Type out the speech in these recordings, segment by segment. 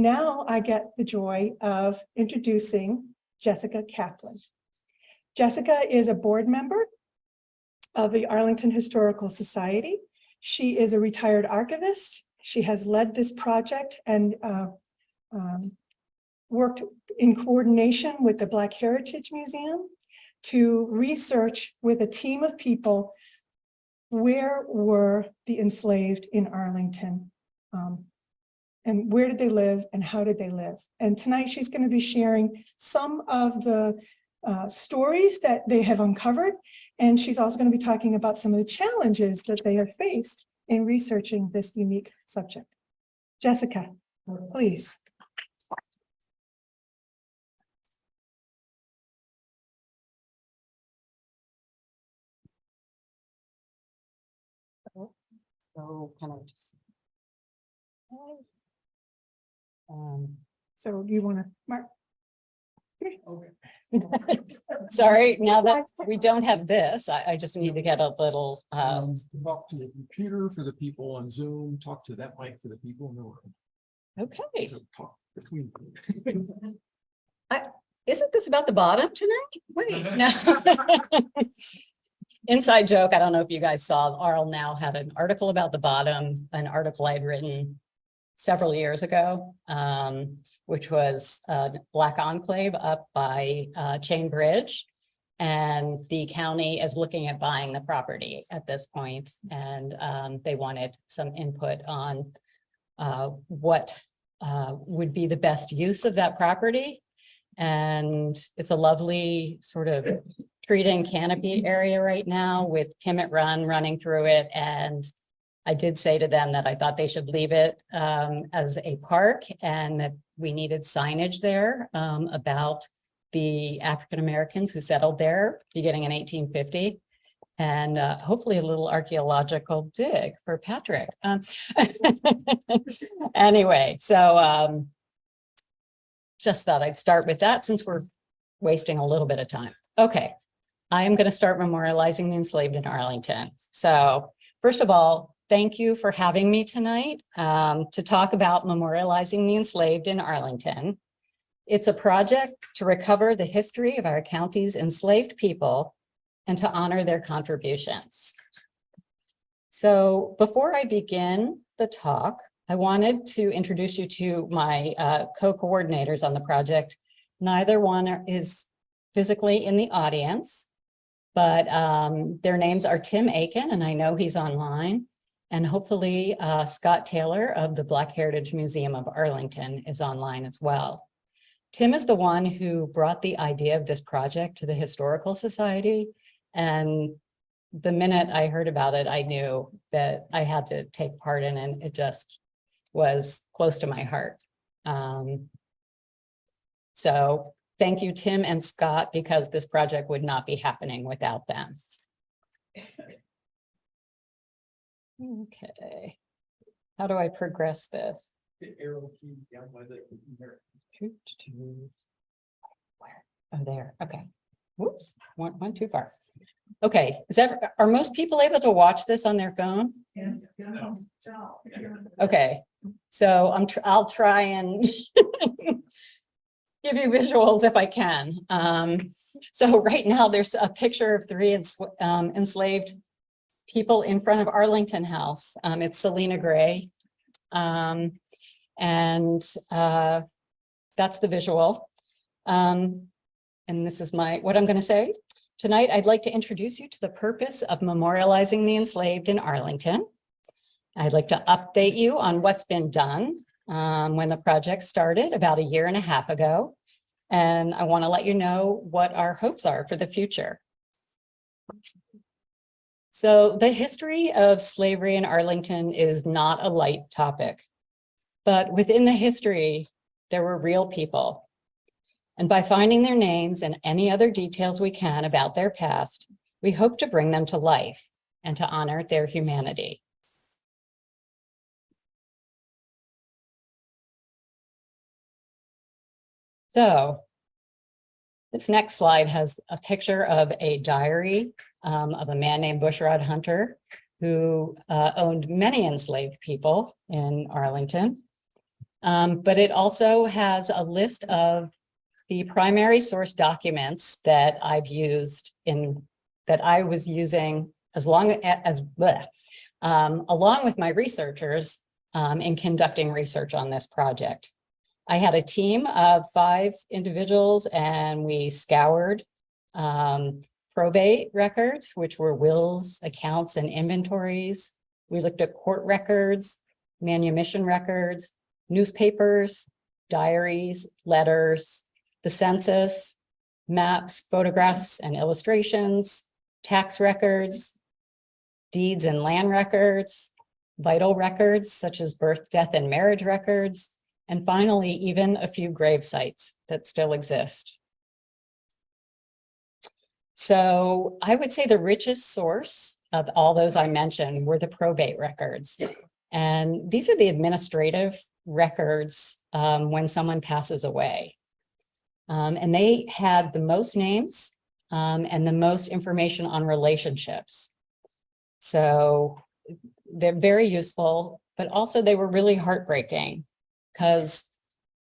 Now I get the joy of introducing Jessica Kaplan. Jessica is a board member of the Arlington Historical Society. She is a retired archivist. She has led this project and worked in coordination with the Black Heritage Museum to research with a team of people where were the enslaved in Arlington, and where did they live and how did they live? And tonight she's going to be sharing some of the stories that they have uncovered, and she's also going to be talking about some of the challenges that they have faced in researching this unique subject. Jessica, please. So kind of just. So do you want to, Mark? Okay. Sorry, now that we don't have this, I just need to get a little. Talk to the computer for the people on Zoom, talk to that mic for the people in the room. Okay. So talk between. Isn't this about the bottom tonight? Wait, no. Inside joke. I don't know if you guys saw, Arl Now had an article about the bottom, an article I'd written several years ago, which was a Black enclave up by Chain Bridge. And the county is looking at buying the property at this point, and they wanted some input on what would be the best use of that property. And it's a lovely sort of treat and canopy area right now with Kimmett Run running through it. And I did say to them that I thought they should leave it as a park, and that we needed signage there about the African Americans who settled there beginning in 1850. And hopefully a little archaeological dig for Patrick. Anyway, so just thought I'd start with that since we're wasting a little bit of time. Okay, I am going to start memorializing the enslaved in Arlington. So first of all, thank you for having me tonight to talk about memorializing the enslaved in Arlington. It's a project to recover the history of our county's enslaved people and to honor their contributions. So before I begin the talk, I wanted to introduce you to my co-coordinators on the project. Neither one is physically in the audience, but their names are Tim Aiken, and I know he's online, and hopefully Scott Taylor of the Black Heritage Museum of Arlington is online as well. Tim is the one who brought the idea of this project to the Historical Society, and the minute I heard about it, I knew that I had to take part in it, and it just was close to my heart. So thank you, Tim and Scott, because this project would not be happening without them. Okay, how do I progress this? The arrow key down by the computer. Where? Oh, there. Okay. Whoops, one too far. Okay, are most people able to watch this on their phone? Yes. Okay, so I'll try and give you visuals if I can. So right now there's a picture of 3 enslaved people in front of Arlington House. It's Selena Gray. And that's the visual. And this is what I'm going to say. Tonight, I'd like to introduce you to the purpose of memorializing the enslaved in Arlington. I'd like to update you on what's been done when the project started about 1.5 years ago. And I want to let you know what our hopes are for the future. So the history of slavery in Arlington is not a light topic, but within the history, there were real people. And by finding their names and any other details we can about their past, we hope to bring them to life and to honor their humanity. So this next slide has a picture of a diary of a man named Bushrod Hunter, who owned many enslaved people in Arlington. But it also has a list of the primary source documents that I've used that I was using along with my researchers in conducting research on this project. I had a team of 5 individuals, and we scoured probate records, which were wills, accounts, and inventories. We looked at court records, manumission records, newspapers, diaries, letters, the census, maps, photographs, and illustrations, tax records, deeds and land records, vital records such as birth, death, and marriage records, and finally, even a few grave sites that still exist. So I would say the richest source of all those I mentioned were the probate records. And these are the administrative records when someone passes away. And they had the most names and the most information on relationships. So they're very useful, but also they were really heartbreaking because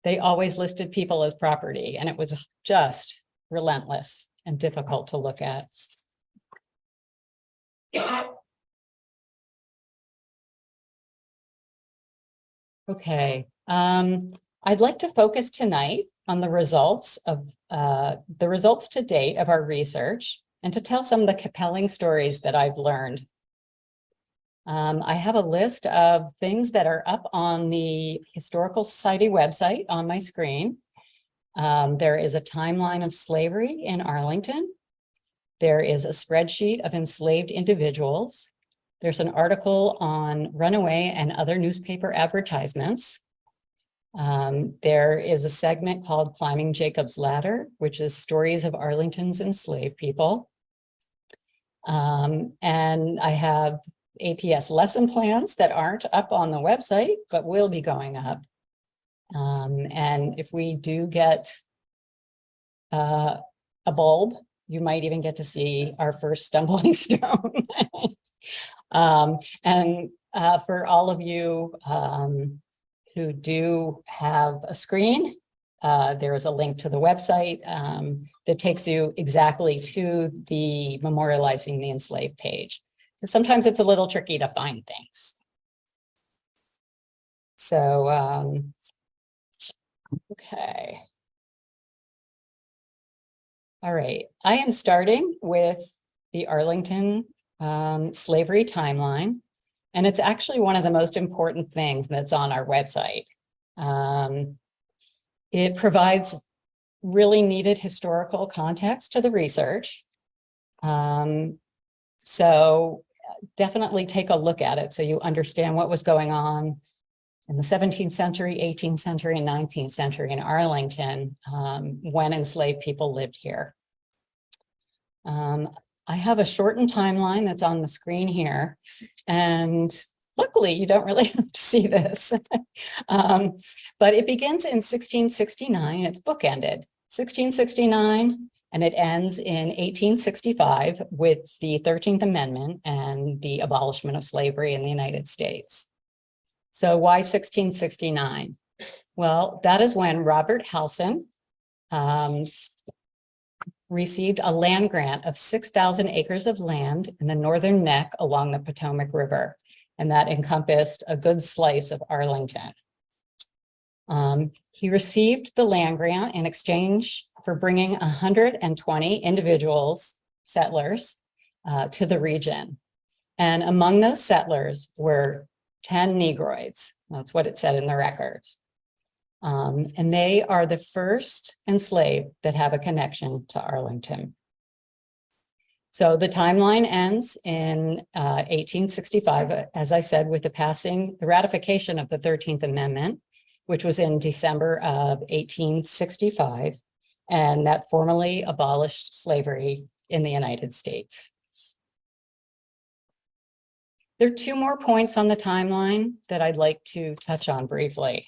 they always listed people as property, and it was just relentless and difficult to look at. Okay, I'd like to focus tonight on the results to date of our research and to tell some of the compelling stories that I've learned. I have a list of things that are up on the Historical Society website on my screen. There is a timeline of slavery in Arlington. There is a spreadsheet of enslaved individuals. There's an article on runaway and other newspaper advertisements. There is a segment called Climbing Jacob's Ladder, which is stories of Arlington's enslaved people. And I have APS lesson plans that aren't up on the website, but will be going up. And if we do get a bulb, you might even get to see our first stumbling stone. And for all of you who do have a screen, there is a link to the website that takes you exactly to the Memorializing the Enslaved page. Because sometimes it's a little tricky to find things. So, okay. All right, I am starting with the Arlington slavery timeline, and it's actually one of the most important things that's on our website. It provides really needed historical context to the research. So definitely take a look at it so you understand what was going on in the 17th century, 18th century, and 19th century in Arlington when enslaved people lived here. I have a shortened timeline that's on the screen here, and luckily you don't really have to see this. But it begins in 1669, it's bookended, 1669, and it ends in 1865 with the 13th Amendment and the abolishment of slavery in the United States. So why 1669? Well, that is when Robert Halson received a land grant of 6,000 acres of land in the northern neck along the Potomac River, and that encompassed a good slice of Arlington. He received the land grant in exchange for bringing 120 individuals, settlers, to the region. And among those settlers were 10 Negroids. That's what it said in the records. And they are the first enslaved that have a connection to Arlington. So the timeline ends in 1865, as I said, with the ratification of the 13th Amendment, which was in December of 1865, and that formally abolished slavery in the United States. There are 2 more points on the timeline that I'd like to touch on briefly.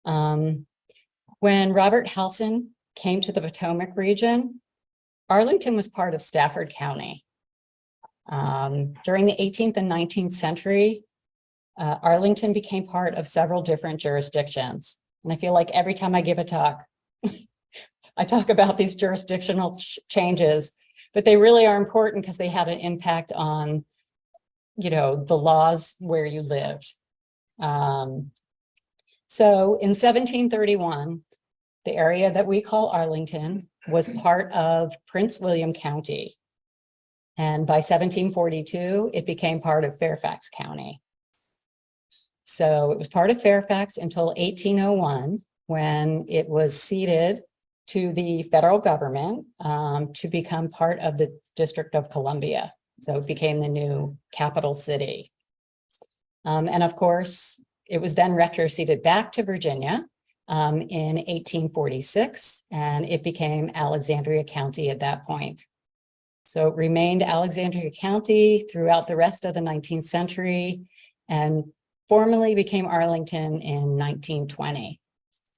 When Robert Halson came to the Potomac region, Arlington was part of Stafford County. During the 18th and 19th century, Arlington became part of several different jurisdictions. And I feel like every time I give a talk, I talk about these jurisdictional changes, but they really are important because they had an impact on, you know, the laws where you lived. So in 1731, the area that we call Arlington was part of Prince William County. And by 1742, it became part of Fairfax County. So it was part of Fairfax until 1801, when it was ceded to the federal government to become part of the District of Columbia. So it became the new capital city. And of course, it was then retroceded back to Virginia in 1846, and it became Alexandria County at that point. So it remained Alexandria County throughout the rest of the 19th century and formally became Arlington in 1920.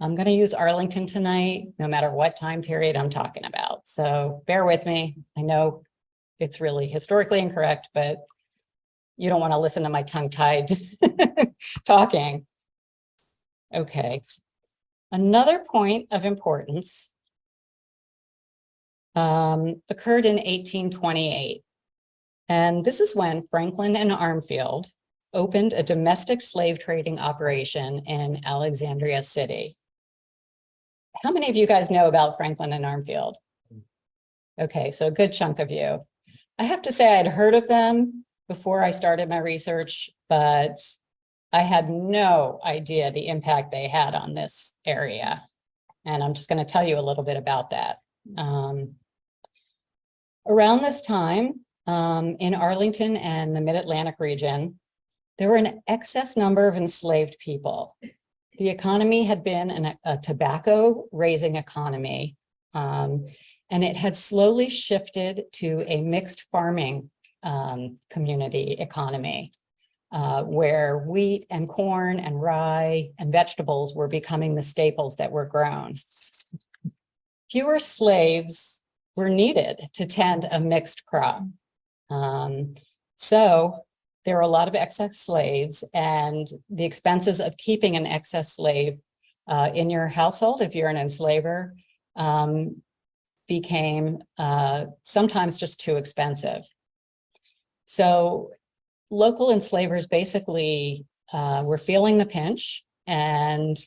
I'm going to use Arlington tonight, no matter what time period I'm talking about. So bear with me. I know it's really historically incorrect, but you don't want to listen to my tongue-tied talking. Okay. Another point of importance occurred in 1828. And this is when Franklin and Armfield opened a domestic slave trading operation in Alexandria City. How many of you guys know about Franklin and Armfield? Okay, so a good chunk of you. I have to say I'd heard of them before I started my research, but I had no idea the impact they had on this area. And I'm just going to tell you a little bit about that. Around this time, in Arlington and the Mid-Atlantic region, there were an excess number of enslaved people. The economy had been a tobacco raising economy, and it had slowly shifted to a mixed farming community economy, where wheat and corn and rye and vegetables were becoming the staples that were grown. Fewer slaves were needed to tend a mixed crop. So there were a lot of excess slaves, and the expenses of keeping an excess slave in your household, if you're an enslaver, became sometimes just too expensive. So local enslavers basically were feeling the pinch, and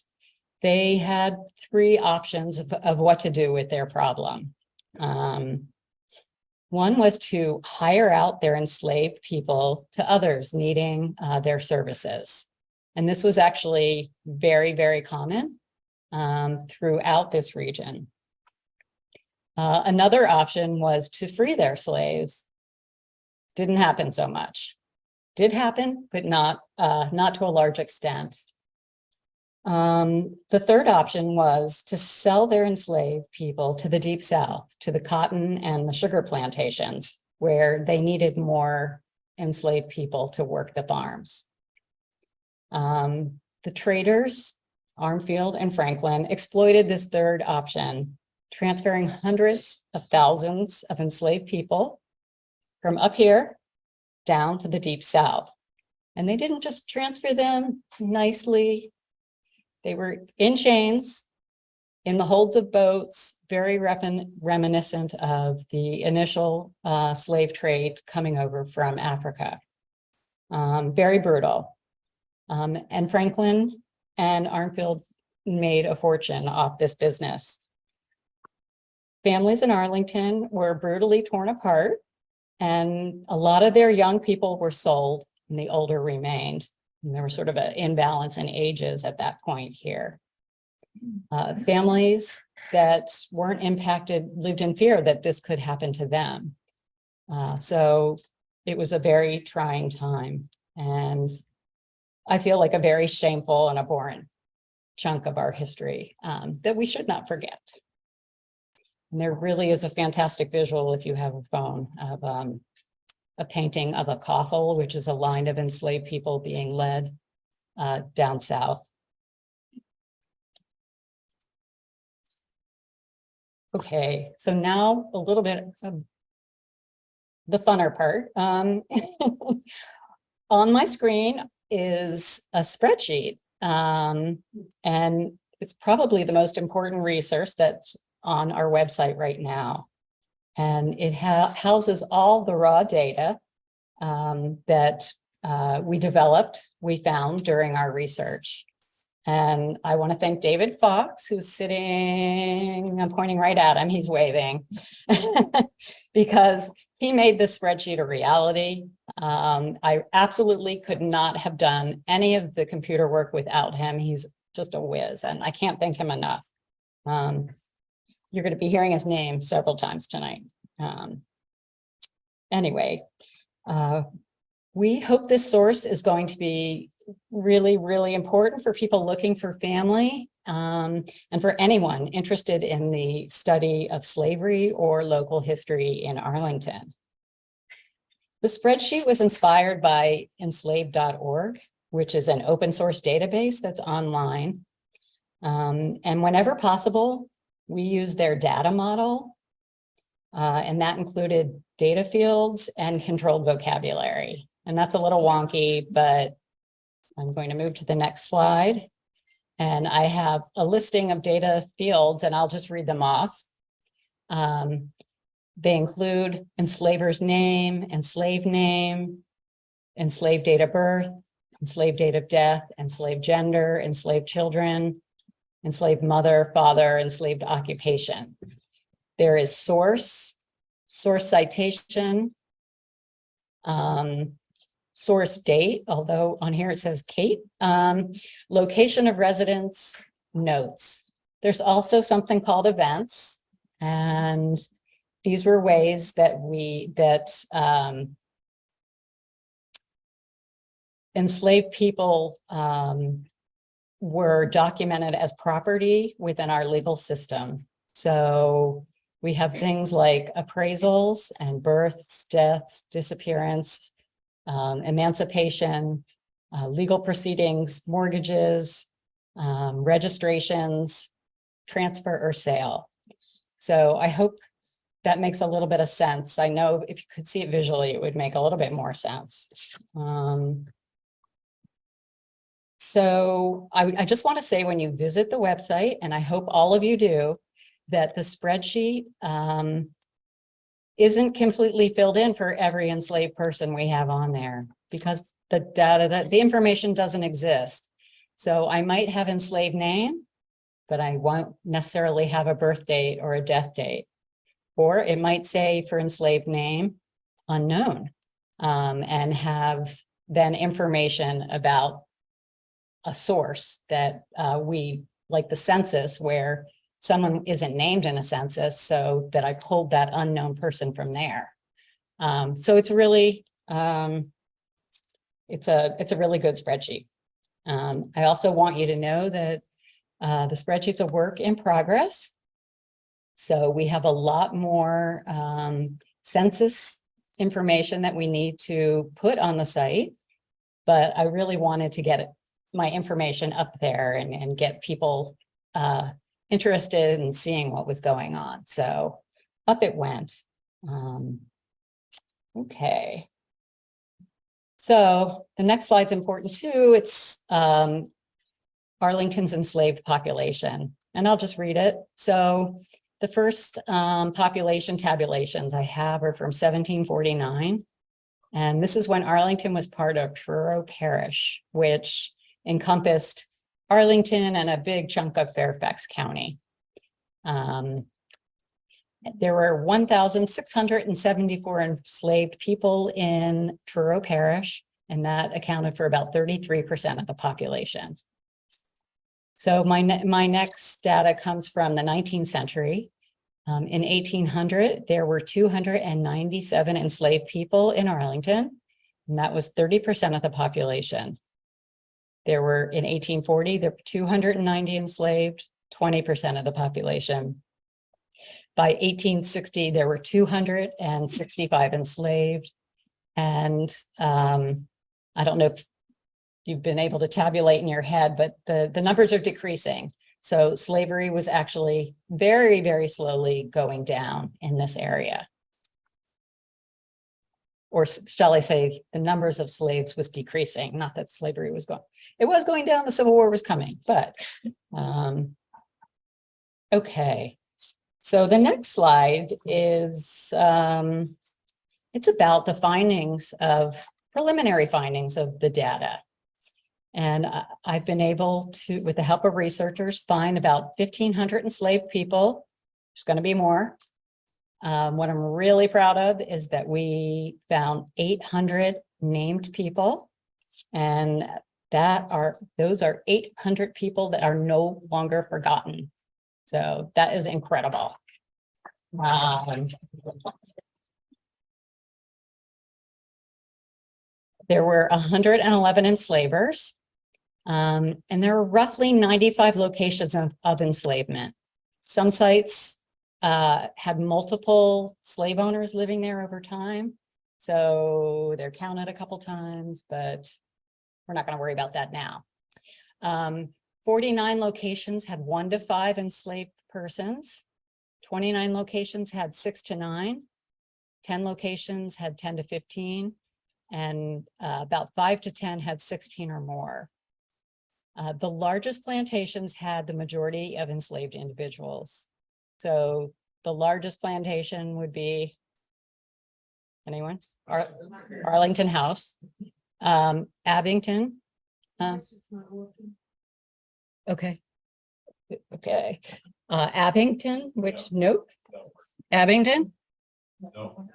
they had three options of what to do with their problem. One was to hire out their enslaved people to others needing their services. And this was actually very, very common throughout this region. Another option was to free their slaves. Didn't happen so much. Did happen, but not to a large extent. The third option was to sell their enslaved people to the Deep South, to the cotton and the sugar plantations, where they needed more enslaved people to work the farms. The traders, Armfield and Franklin, exploited this third option, transferring hundreds of thousands of enslaved people from up here down to the Deep South. And they didn't just transfer them nicely. They were in chains, in the holds of boats, very reminiscent of the initial slave trade coming over from Africa. Very brutal. And Franklin and Armfield made a fortune off this business. Families in Arlington were brutally torn apart, and a lot of their young people were sold, and the older remained. And there was sort of an imbalance in ages at that point here. Families that weren't impacted lived in fear that this could happen to them. So it was a very trying time. And I feel like a very shameful and abhorrent chunk of our history that we should not forget. And there really is a fantastic visual, if you have a phone, of a painting of a coffle, which is a line of enslaved people being led down south. Okay, so now a little bit of the funner part. On my screen is a spreadsheet. And it's probably the most important resource that's on our website right now. And it houses all the raw data that we found during our research. And I want to thank David Fox, who's sitting, I'm pointing right at him, he's waving, because he made this spreadsheet a reality. I absolutely could not have done any of the computer work without him. He's just a whiz, and I can't thank him enough. You're going to be hearing his name several times tonight. Anyway, we hope this source is going to be really, really important for people looking for family, and for anyone interested in the study of slavery or local history in Arlington. The spreadsheet was inspired by enslaved.org, which is an open source database that's online. And whenever possible, we use their data model, and that included data fields and controlled vocabulary. And that's a little wonky, but I'm going to move to the next slide. And I have a listing of data fields, and I'll just read them off. They include enslaver's name, enslaved date of birth, enslaved date of death, enslaved gender, enslaved children, enslaved mother, father, enslaved occupation. There is source citation, source date, although on here it says Kate, location of residence, notes. There's also something called events, and these were ways that enslaved people were documented as property within our legal system. So we have things like appraisals and births, deaths, disappearance, emancipation, legal proceedings, mortgages, registrations, transfer or sale. So I hope that makes a little bit of sense. I know if you could see it visually, it would make a little bit more sense. So I just want to say, when you visit the website, and I hope all of you do, that the spreadsheet isn't completely filled in for every enslaved person we have on there, because the data, the information doesn't exist. So I might have enslaved name, but I won't necessarily have a birth date or a death date. Or it might say for enslaved name, unknown, and have then information about a source that we, like the census, where someone isn't named in a census, so that I pulled that unknown person from there. So it's really, it's a really good spreadsheet. I also want you to know that the spreadsheet's a work in progress. So we have a lot more census information that we need to put on the site, but I really wanted to get my information up there and get people interested in seeing what was going on. So up it went. Okay. So the next slide's important too. It's Arlington's enslaved population, and I'll just read it. So the first population tabulations I have are from 1749. And this is when Arlington was part of Truro Parish, which encompassed Arlington and a big chunk of Fairfax County. There were 1,674 enslaved people in Truro Parish, and that accounted for about 33% of the population. So my next data comes from the 19th century. In 1800, there were 297 enslaved people in Arlington, and that was 30% of the population. There were, in 1840, there were 290 enslaved, 20% of the population. By 1860, there were 265 enslaved. And I don't know if you've been able to tabulate in your head, but the numbers are decreasing. So slavery was actually very, very slowly going down in this area. or shall I say, the numbers of slaves was decreasing, not that slavery was going, it was going down, the Civil War was coming, but, okay. So the next slide is, it's about the findings of, preliminary findings of the data. And I've been able to, with the help of researchers, find about 1,500 enslaved people. There's going to be more. What I'm really proud of is that we found 800 named people, and those are 800 people that are no longer forgotten. So that is incredible. There were 111 enslavers, and there were roughly 95 locations of enslavement. Some sites had multiple slave owners living there over time. So they're counted a couple times, but we're not going to worry about that now. 49 locations had 1 to 5 enslaved persons. 29 locations had 6 to 9. 10 locations had 10 to 15. And about 5 to 10 had 16 or more. The largest plantations had the majority of enslaved individuals. So the largest plantation would be, anyone? Arlington House, Abington. Okay. Okay. Abington, which, nope. Abington? No.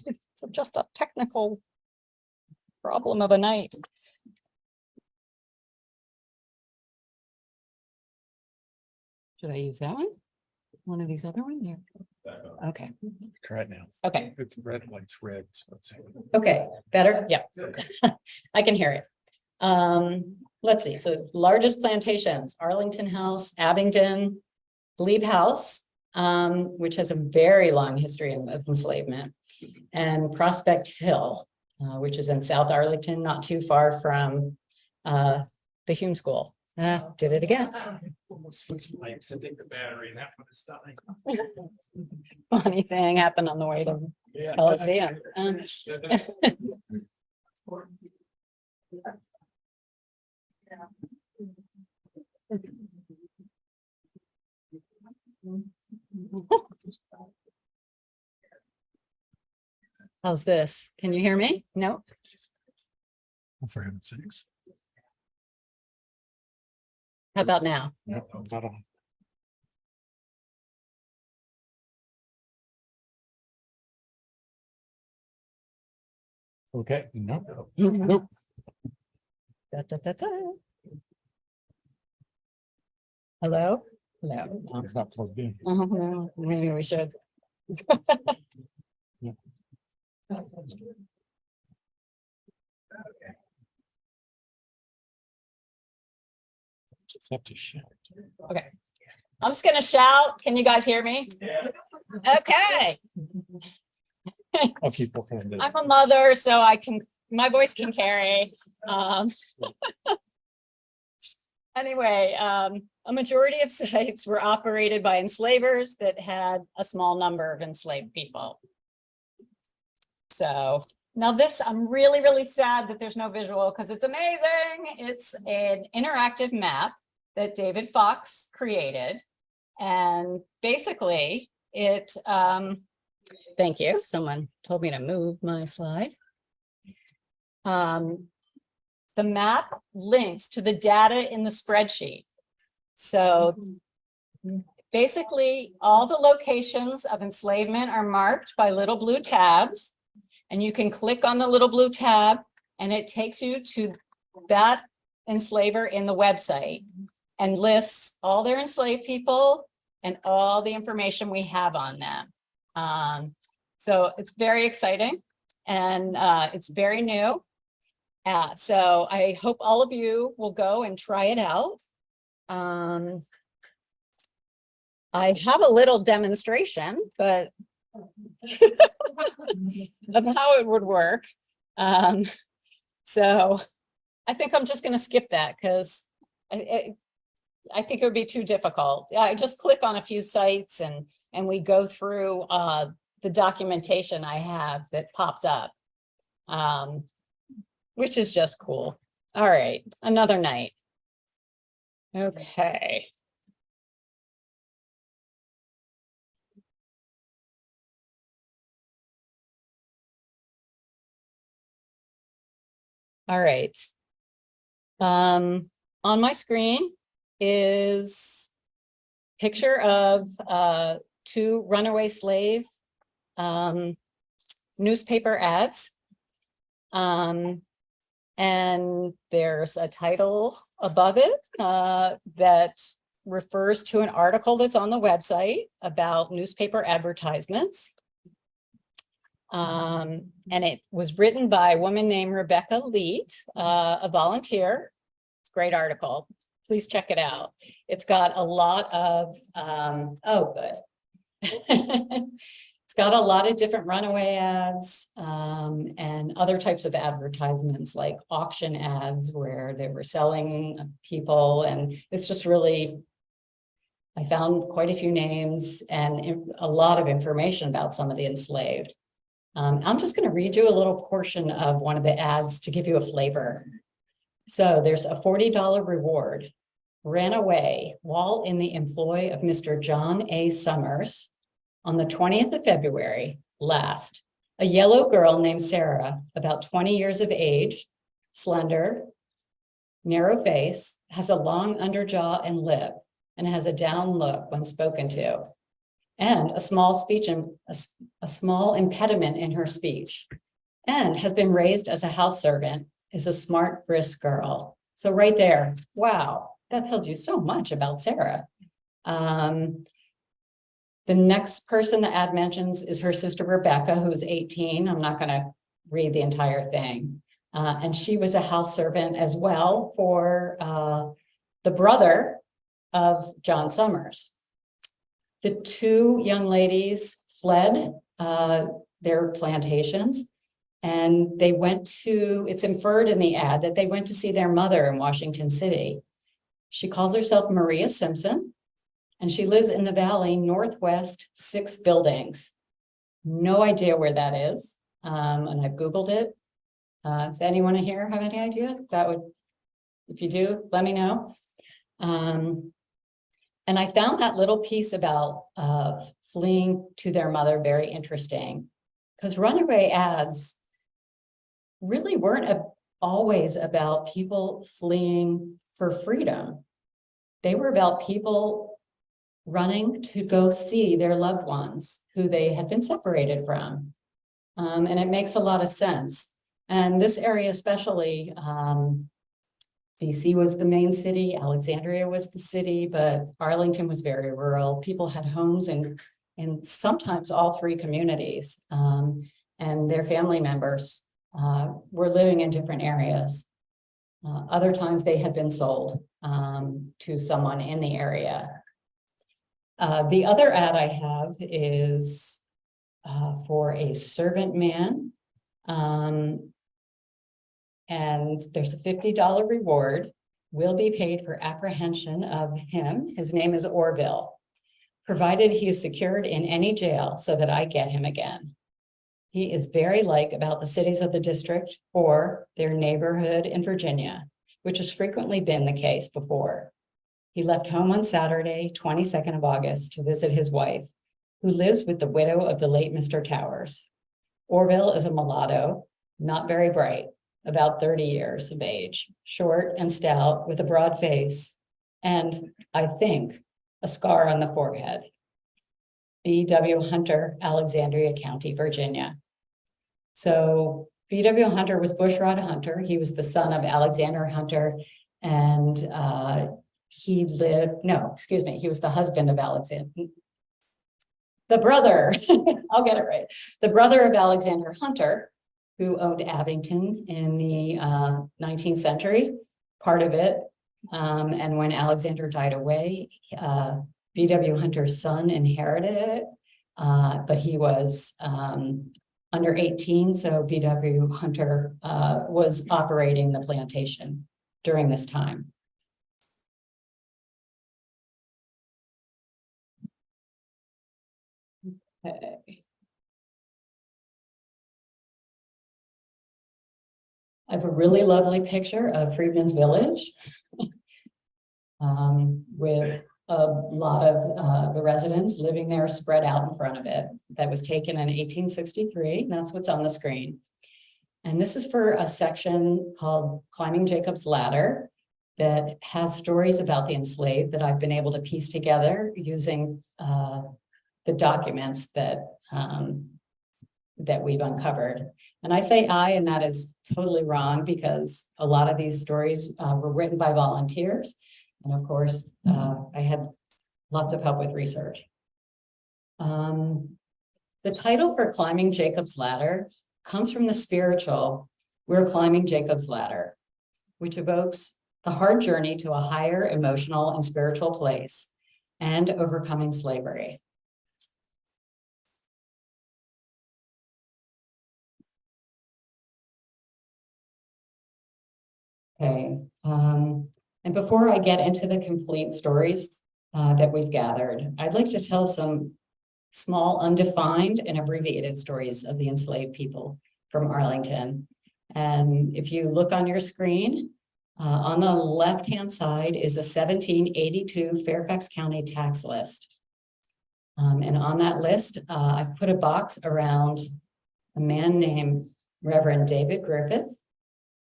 It's just a technical problem of a night. Should I use that one? One of these other ones? Okay. Try it now. Okay. It's red, light's red. So it's. Okay. Better? Yeah. I can hear it. Let's see. So largest plantations, Arlington House, Abington, Glebe House, which has a very long history of enslavement, and Prospect Hill, which is in South Arlington, not too far from the Hume School. Did it again. Almost switched lights. I think the battery and that one is dying. Funny thing happened on the way to Coliseum. How's this? Can you hear me? No? For heaven's sakes. How about now? No, not on. Okay, no, nope. Da, da, da, da. Hello? No. It's not plugged in. No, maybe we should. Yeah. Just have to shout. Okay. I'm just gonna shout. Can you guys hear me? Yeah. Okay. I'll keep working on this. I'm a mother, so my voice can carry. Anyway, a majority of sites were operated by enslavers that had a small number of enslaved people. So now this, I'm really, really sad that there's no visual because it's amazing. It's an interactive map that David Fox created. And basically it, thank you. Someone told me to move my slide. The map links to the data in the spreadsheet. So basically all the locations of enslavement are marked by little blue tabs, and you can click on the little blue tab and it takes you to that enslaver in the website and lists all their enslaved people and all the information we have on them. So it's very exciting and it's very new. So I hope all of you will go and try it out. I have a little demonstration, but of how it would work. So I think I'm just going to skip that because I think it would be too difficult. I just click on a few sites and we go through the documentation I have that pops up. Which is just cool. All right, another night. Okay. All right. On my screen is picture of two runaway slave newspaper ads. And there's a title above it that refers to an article that's on the website about newspaper advertisements. And it was written by a woman named Rebecca Leet, a volunteer. It's a great article. Please check it out. It's got a lot of, oh, good. It's got a lot of different runaway ads and other types of advertisements like auction ads where they were selling people. And it's just really, I found quite a few names and a lot of information about some of the enslaved. I'm just going to read you a little portion of one of the ads to give you a flavor. So there's a $40 reward. Ran away while in the employ of Mr. John A. Summers on the 20th of February last. A yellow girl named Sarah, about 20 years of age, slender, narrow face, has a long underjaw and lip, and has a down look when spoken to, and a small speech and a small impediment in her speech, and has been raised as a house servant, is a smart, brisk girl. So right there, wow, that tells you so much about Sarah. The next person the ad mentions is her sister Rebecca, who's 18. I'm not going to read the entire thing. And she was a house servant as well for the brother of John Summers. The two young ladies fled their plantations, and they went to, it's inferred in the ad that they went to see their mother in Washington City. She calls herself Maria Simpson, and she lives in the valley northwest 6 buildings. No idea where that is, and I've Googled it. Does anyone here have any idea? That would, if you do, let me know. And I found that little piece about fleeing to their mother very interesting, because runaway ads really weren't always about people fleeing for freedom. They were about people running to go see their loved ones who they had been separated from. And it makes a lot of sense. And this area especially, DC was the main city, Alexandria was the city, but Arlington was very rural. People had homes in sometimes all 3 communities, and their family members were living in different areas. Other times they had been sold to someone in the area. The other ad I have is for a servant man. And there's a $50 reward, will be paid for apprehension of him. His name is Orville, provided he is secured in any jail so that I get him again. He is very like about the cities of the district or their neighborhood in Virginia, which has frequently been the case before. He left home on Saturday, 22nd of August, to visit his wife, who lives with the widow of the late Mr. Towers. Orville is a mulatto, not very bright, about 30 years of age, short and stout with a broad face, and I think a scar on the forehead. B.W. Hunter, Alexandria County, Virginia. So B.W. Hunter was bushrod hunter. He was the son of Alexander Hunter, and he was the husband of Alexander. The brother, I'll get it right. The brother of Alexander Hunter, who owned Abington in the 19th century, part of it. And when Alexander died away, B.W. Hunter's son inherited it, but he was under 18, so B.W. Hunter was operating the plantation during this time. Okay. I have a really lovely picture of Freedman's Village with a lot of the residents living there spread out in front of it. That was taken in 1863. That's what's on the screen. And this is for a section called Climbing Jacob's Ladder that has stories about the enslaved that I've been able to piece together using the documents that we've uncovered. And I say I, and that is totally wrong because a lot of these stories were written by volunteers. And of course, I had lots of help with research. The title for Climbing Jacob's Ladder comes from the spiritual, We're Climbing Jacob's Ladder, which evokes the hard journey to a higher emotional and spiritual place and overcoming slavery. Okay, and before I get into the complete stories that we've gathered, I'd like to tell some small, undefined and abbreviated stories of the enslaved people from Arlington. And if you look on your screen, on the left-hand side is a 1782 Fairfax County tax list. And on that list, I've put a box around a man named Reverend David Griffith,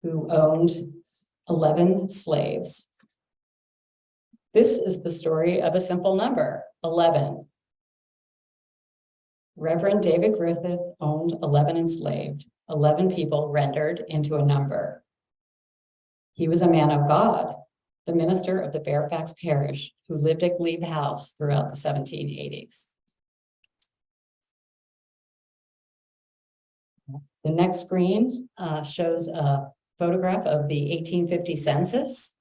who owned 11 slaves. This is the story of a simple number, 11. Reverend David Griffith owned 11 enslaved, 11 people rendered into a number. He was a man of God, the minister of the Fairfax Parish, who lived at Glebe House throughout the 1780s. The next screen shows a photograph of the 1850 census,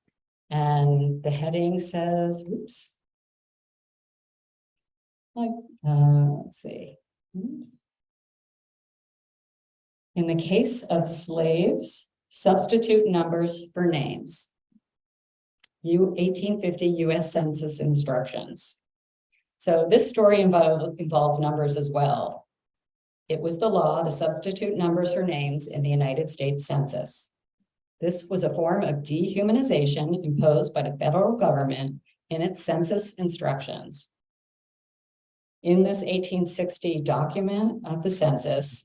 and the heading says, oops. Let's see. In the case of slaves, substitute numbers for names. 1850 US Census instructions. So this story involves numbers as well. It was the law to substitute numbers for names in the United States Census. This was a form of dehumanization imposed by the federal government in its census instructions. In this 1860 document of the census,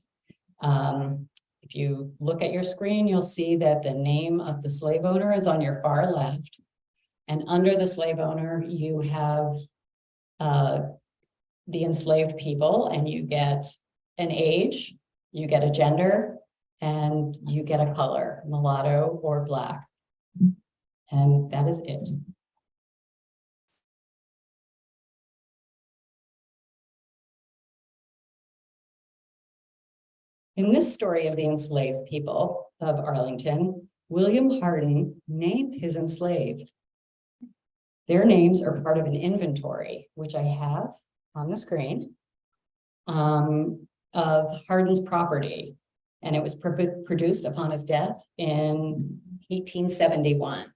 if you look at your screen, you'll see that the name of the slave owner is on your far left. And under the slave owner, you have the enslaved people, and you get an age, you get a gender, and you get a color, mulatto or black. And that is it. In this story of the enslaved people of Arlington, William Hardin named his enslaved. Their names are part of an inventory, which I have on the screen, of Hardin's property. And it was produced upon his death in 1871.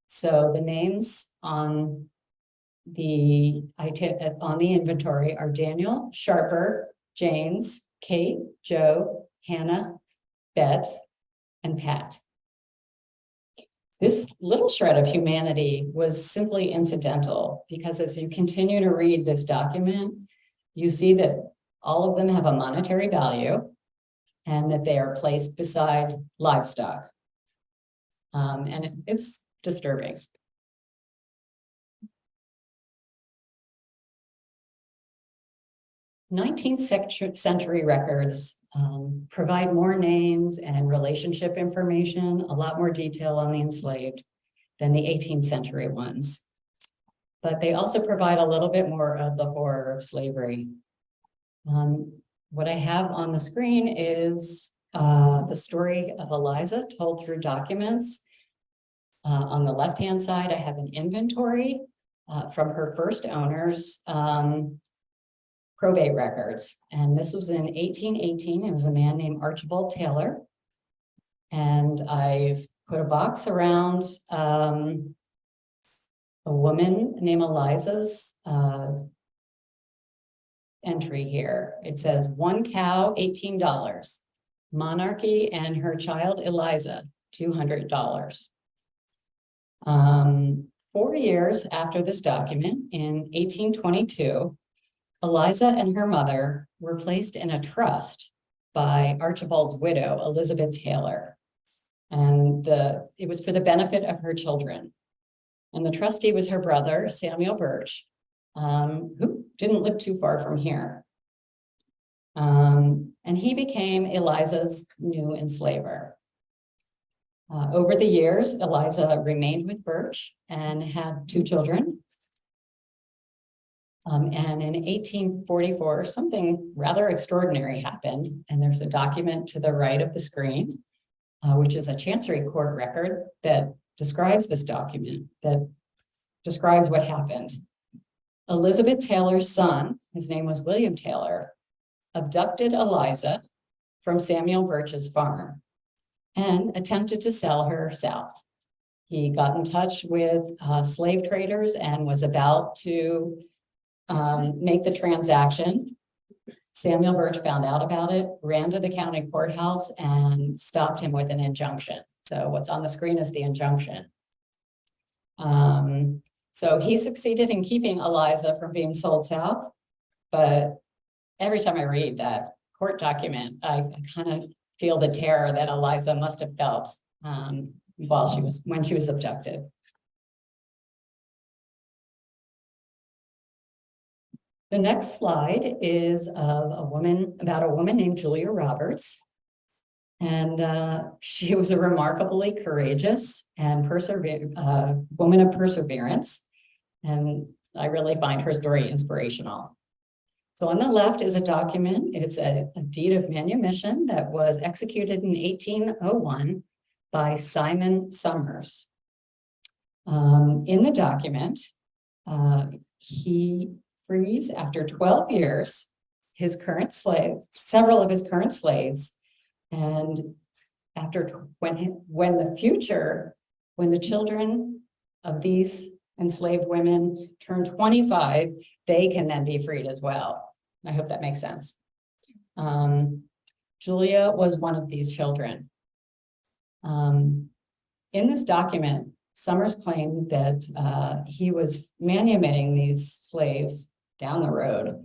So the names on the inventory are Daniel, Sharper, James, Kate, Joe, Hannah, Bet, and Pat. This little shred of humanity was simply incidental because as you continue to read this document, you see that all of them have a monetary value and that they are placed beside livestock. And it's disturbing. Century records provide more names and relationship information, a lot more detail on the enslaved than the 18th century ones. But they also provide a little bit more of the horror of slavery. What I have on the screen is the story of Eliza told through documents. On the left-hand side, I have an inventory from her first owner's probate records. And this was in 1818. It was a man named Archibald Taylor. And I've put a box around a woman named Eliza's entry here. It says 1 cow, $18. Monarchy and her child Eliza, $200. 4 years after this document, in 1822, Eliza and her mother were placed in a trust by Archibald's widow, Elizabeth Taylor. And it was for the benefit of her children. And the trustee was her brother, Samuel Birch, who didn't live too far from here. And he became Eliza's new enslaver. Over the years, Eliza remained with Birch and had 2 children. And in 1844, something rather extraordinary happened. And there's a document to the right of the screen, which is a Chancery Court record that describes this document, that describes what happened. Elizabeth Taylor's son, his name was William Taylor, abducted Eliza from Samuel Birch's farm and attempted to sell her south. He got in touch with slave traders and was about to make the transaction. Samuel Birch found out about it, ran to the county courthouse and stopped him with an injunction. So what's on the screen is the injunction. So he succeeded in keeping Eliza from being sold south, but every time I read that court document, I kind of feel the terror that Eliza must have felt when she was abducted. The next slide is of about a woman named Julia Roberts. And she was a remarkably courageous and woman of perseverance. And I really find her story inspirational. So on the left is a document. It's a deed of manumission that was executed in 1801 by Simon Summers. In the document, he frees, after 12 years, several of his current slaves. And when the children of these enslaved women turn 25, they can then be freed as well. I hope that makes sense. Julia was one of these children. In this document, Summers claimed that he was manumitting these slaves down the road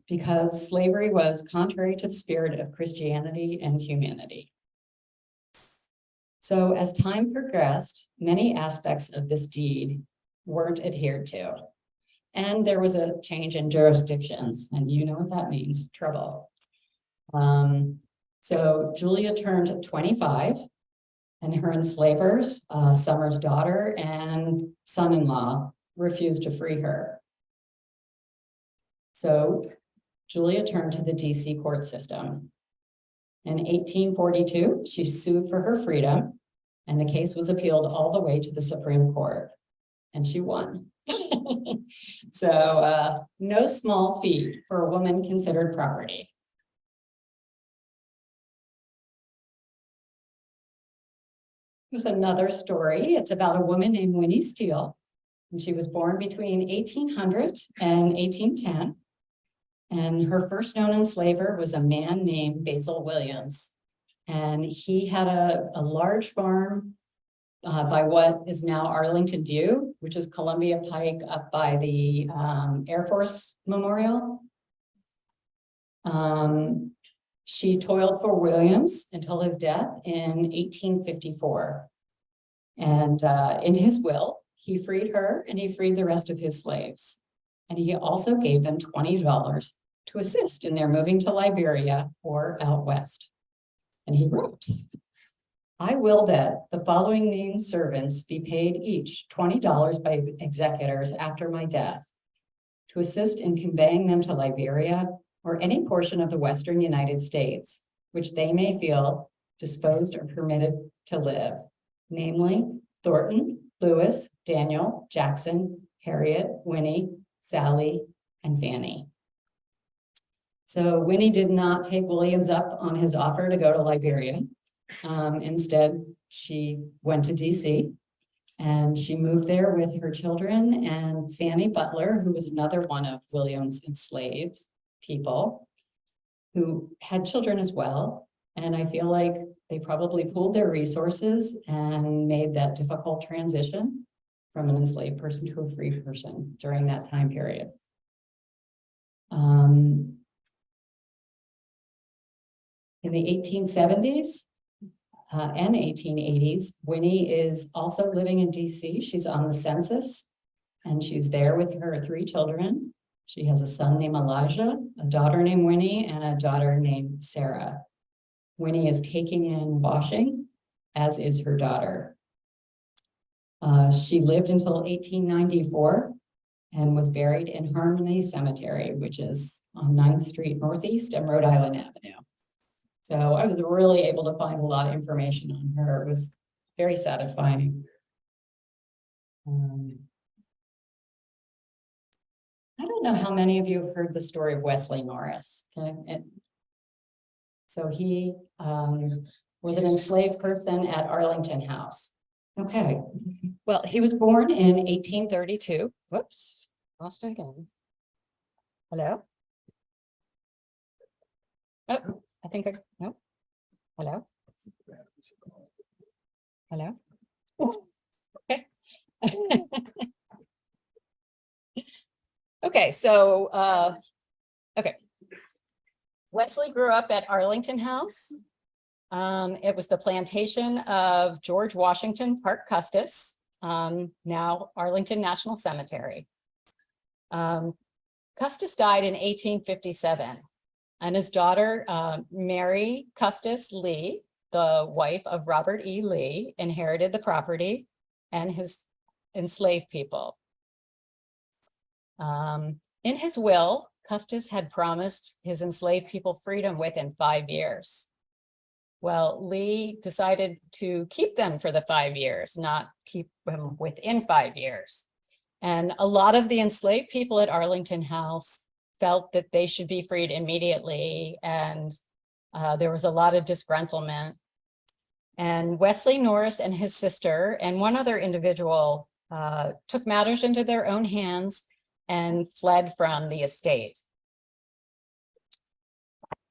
because slavery was contrary to the spirit of Christianity and humanity. So as time progressed, many aspects of this deed weren't adhered to. And there was a change in jurisdictions, and you know what that means, trouble. So Julia turned 25, and her enslavers, Summers' daughter and son-in-law, refused to free her. So Julia turned to the DC court system. In 1842, she sued for her freedom, and the case was appealed all the way to the Supreme Court, and she won. So no small feat for a woman considered property. Here's another story. It's about a woman named Winnie Steele, and she was born between 1800 and 1810. And her first known enslaver was a man named Basil Williams. And he had a large farm by what is now Arlington View, which is Columbia Pike up by the Air Force Memorial. She toiled for Williams until his death in 1854. And in his will, he freed her and he freed the rest of his slaves. And he also gave them $20 to assist in their moving to Liberia or out west. And he wrote, "I will that the following named servants be paid each $20 by executors after my death to assist in conveying them to Liberia or any portion of the Western United States, which they may feel disposed or permitted to live, namely Thornton, Lewis, Daniel, Jackson, Harriet, Winnie, Sally, and Fanny." So Winnie did not take Williams up on his offer to go to Liberia. Instead, she went to DC and she moved there with her children and Fanny Butler, who was another one of Williams' enslaved people who had children as well. And I feel like they probably pooled their resources and made that difficult transition from an enslaved person to a free person during that time period. In the 1870s and 1880s, Winnie is also living in DC. She's on the census and she's there with her 3 children. She has a son named Elijah, a daughter named Winnie, and a daughter named Sarah. Winnie is taking in washing, as is her daughter. She lived until 1894 and was buried in Harmony Cemetery, which is on 9th Street Northeast and Rhode Island Avenue. So I was really able to find a lot of information on her. It was very satisfying. I don't know how many of you have heard the story of Wesley Norris. So he was an enslaved person at Arlington House. Okay, well, he was born in 1832. Whoops, lost it again. Hello? Oh, I think no. Hello? Hello? Okay. Okay, so, okay. Wesley grew up at Arlington House. It was the plantation of George Washington Parke Custis, now Arlington National Cemetery. Custis died in 1857, and his daughter, Mary Custis Lee, the wife of Robert E. Lee, inherited the property and his enslaved people. In his will, Custis had promised his enslaved people freedom within 5 years. Well, Lee decided to keep them for the 5 years, not keep them within 5 years. And a lot of the enslaved people at Arlington House felt that they should be freed immediately. And there was a lot of disgruntlement. And Wesley Norris and his sister and one other individual took matters into their own hands and fled from the estate.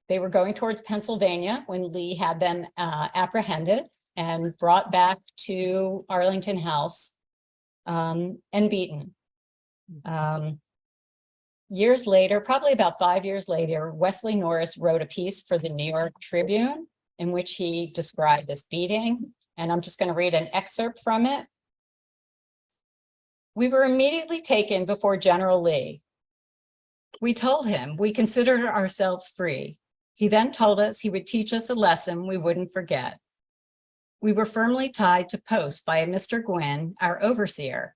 They were going towards Pennsylvania when Lee had them apprehended and brought back to Arlington House and beaten. Years later, probably about 5 years later, Wesley Norris wrote a piece for the New York Tribune in which he described this beating. And I'm just going to read an excerpt from it. We were immediately taken before General Lee. We told him we considered ourselves free. He then told us he would teach us a lesson we wouldn't forget. We were firmly tied to posts by a Mr. Gwynn, our overseer,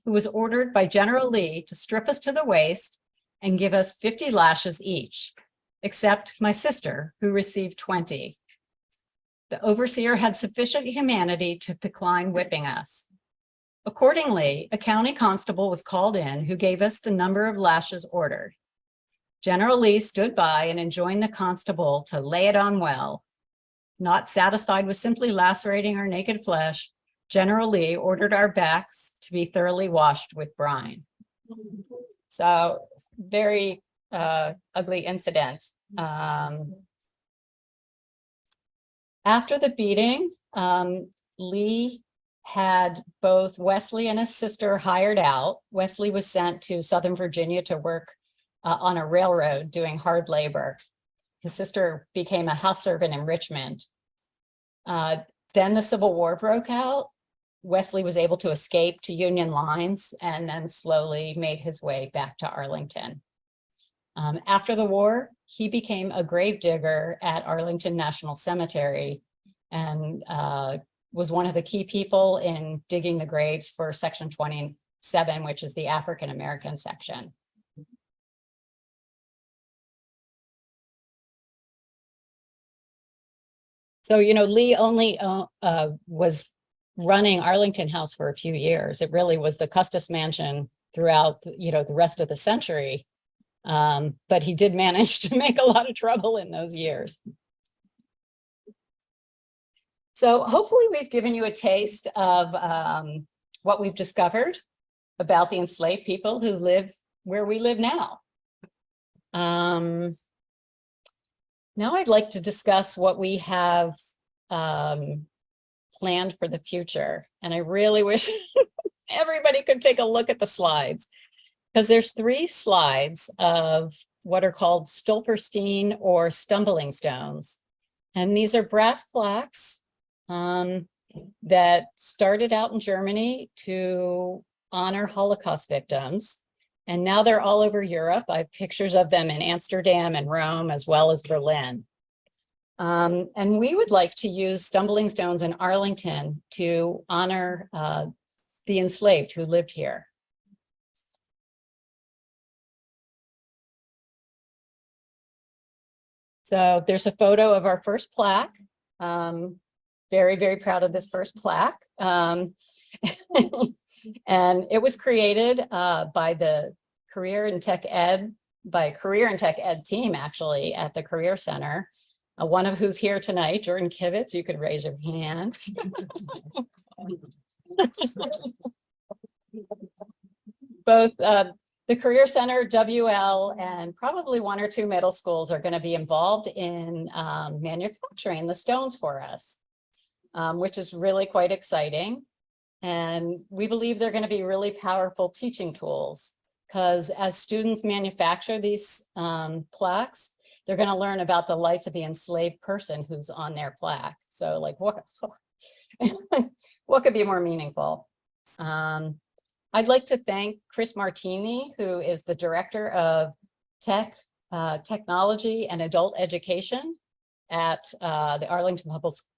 who was ordered by General Lee to strip us to the waist and give us 50 lashes each, except my sister, who received 20. The overseer had sufficient humanity to decline whipping us. Accordingly, a county constable was called in who gave us the number of lashes ordered. General Lee stood by and enjoined the constable to lay it on well. Not satisfied with simply lacerating our naked flesh, General Lee ordered our backs to be thoroughly washed with brine. So, very ugly incident. After the beating, Lee had both Wesley and his sister hired out. Wesley was sent to Southern Virginia to work on a railroad doing hard labor. His sister became a house servant in Richmond. Then the Civil War broke out. Wesley was able to escape to Union lines and then slowly made his way back to Arlington. After the war, he became a grave digger at Arlington National Cemetery and was one of the key people in digging the graves for Section 27, which is the African American section. So, you know, Lee only was running Arlington House for a few years. It really was the Custis Mansion throughout, you know, the rest of the century. But he did manage to make a lot of trouble in those years. So hopefully we've given you a taste of what we've discovered about the enslaved people who live where we live now. Now I'd like to discuss what we have planned for the future. And I really wish everybody could take a look at the slides, because there's 3 slides of what are called Stolperstein or stumbling stones. And these are brass plaques that started out in Germany to honor Holocaust victims. And now they're all over Europe. I have pictures of them in Amsterdam and Rome, as well as Berlin. And we would like to use stumbling stones in Arlington to honor the enslaved who lived here. So there's a photo of our first plaque. Very, very proud of this first plaque. And it was created by the Career and Tech Ed team, actually, at the Career Center. One of who's here tonight, Jordan Kivitz, you could raise your hand. Both the Career Center, WL, and probably 1 or 2 middle schools are going to be involved in manufacturing the stones for us, which is really quite exciting. And we believe they're going to be really powerful teaching tools, because as students manufacture these plaques, they're going to learn about the life of the enslaved person who's on their plaque. So like, what could be more meaningful? I'd like to thank Chris Martini, who is the director of technology and adult education at the Arlington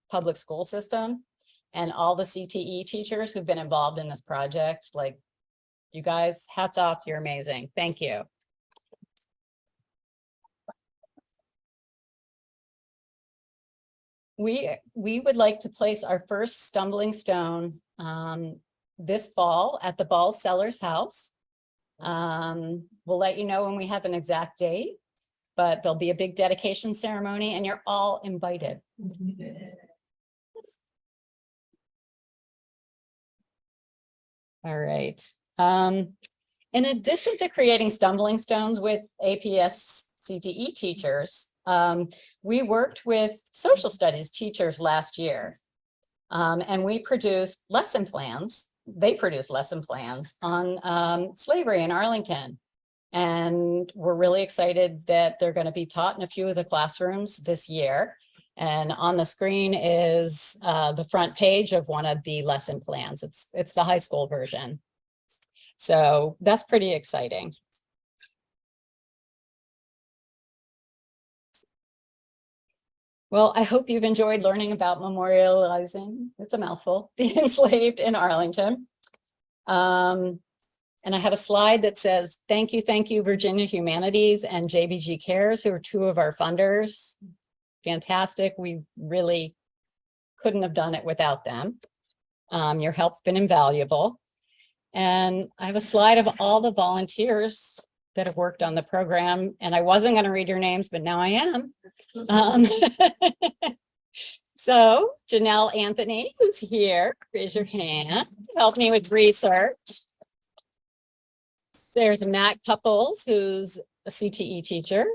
Public School System, and all the CTE teachers who've been involved in this project. Like, you guys, hats off, you're amazing. Thank you. We would like to place our first stumbling stone this fall at the Ball Sellers House. We'll let you know when we have an exact date, but there'll be a big dedication ceremony and you're all invited. All right. In addition to creating stumbling stones with APS CTE teachers, we worked with social studies teachers last year, and we produced lesson plans. They produced lesson plans on slavery in Arlington. And we're really excited that they're going to be taught in a few of the classrooms this year. And on the screen is the front page of one of the lesson plans. It's the high school version. So that's pretty exciting. Well, I hope you've enjoyed learning about memorializing, it's a mouthful, the enslaved in Arlington. And I have a slide that says, thank you, Virginia Humanities and JBG Cares, who are 2 of our funders. Fantastic. We really couldn't have done it without them. Your help's been invaluable. And I have a slide of all the volunteers that have worked on the program. And I wasn't going to read your names, but now I am. So Janelle Anthony, who's here, raise your hand, help me with research. There's Matt Couples, who's a CTE teacher.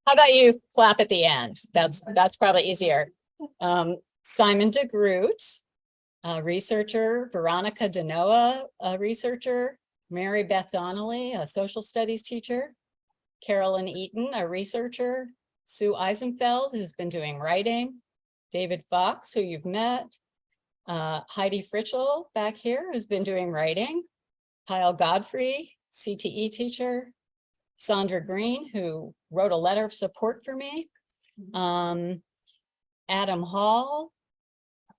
How about you clap at the end? That's probably easier. Simon DeGroot, a researcher. Veronica Denoa, a researcher. Mary Beth Donnelly, a social studies teacher. Carolyn Eaton, a researcher. Sue Eisenfeld, who's been doing writing. David Fox, who you've met. Heidi Fritchel back here, who's been doing writing. Kyle Godfrey, CTE teacher. Sandra Green, who wrote a letter of support for me. Adam Hall,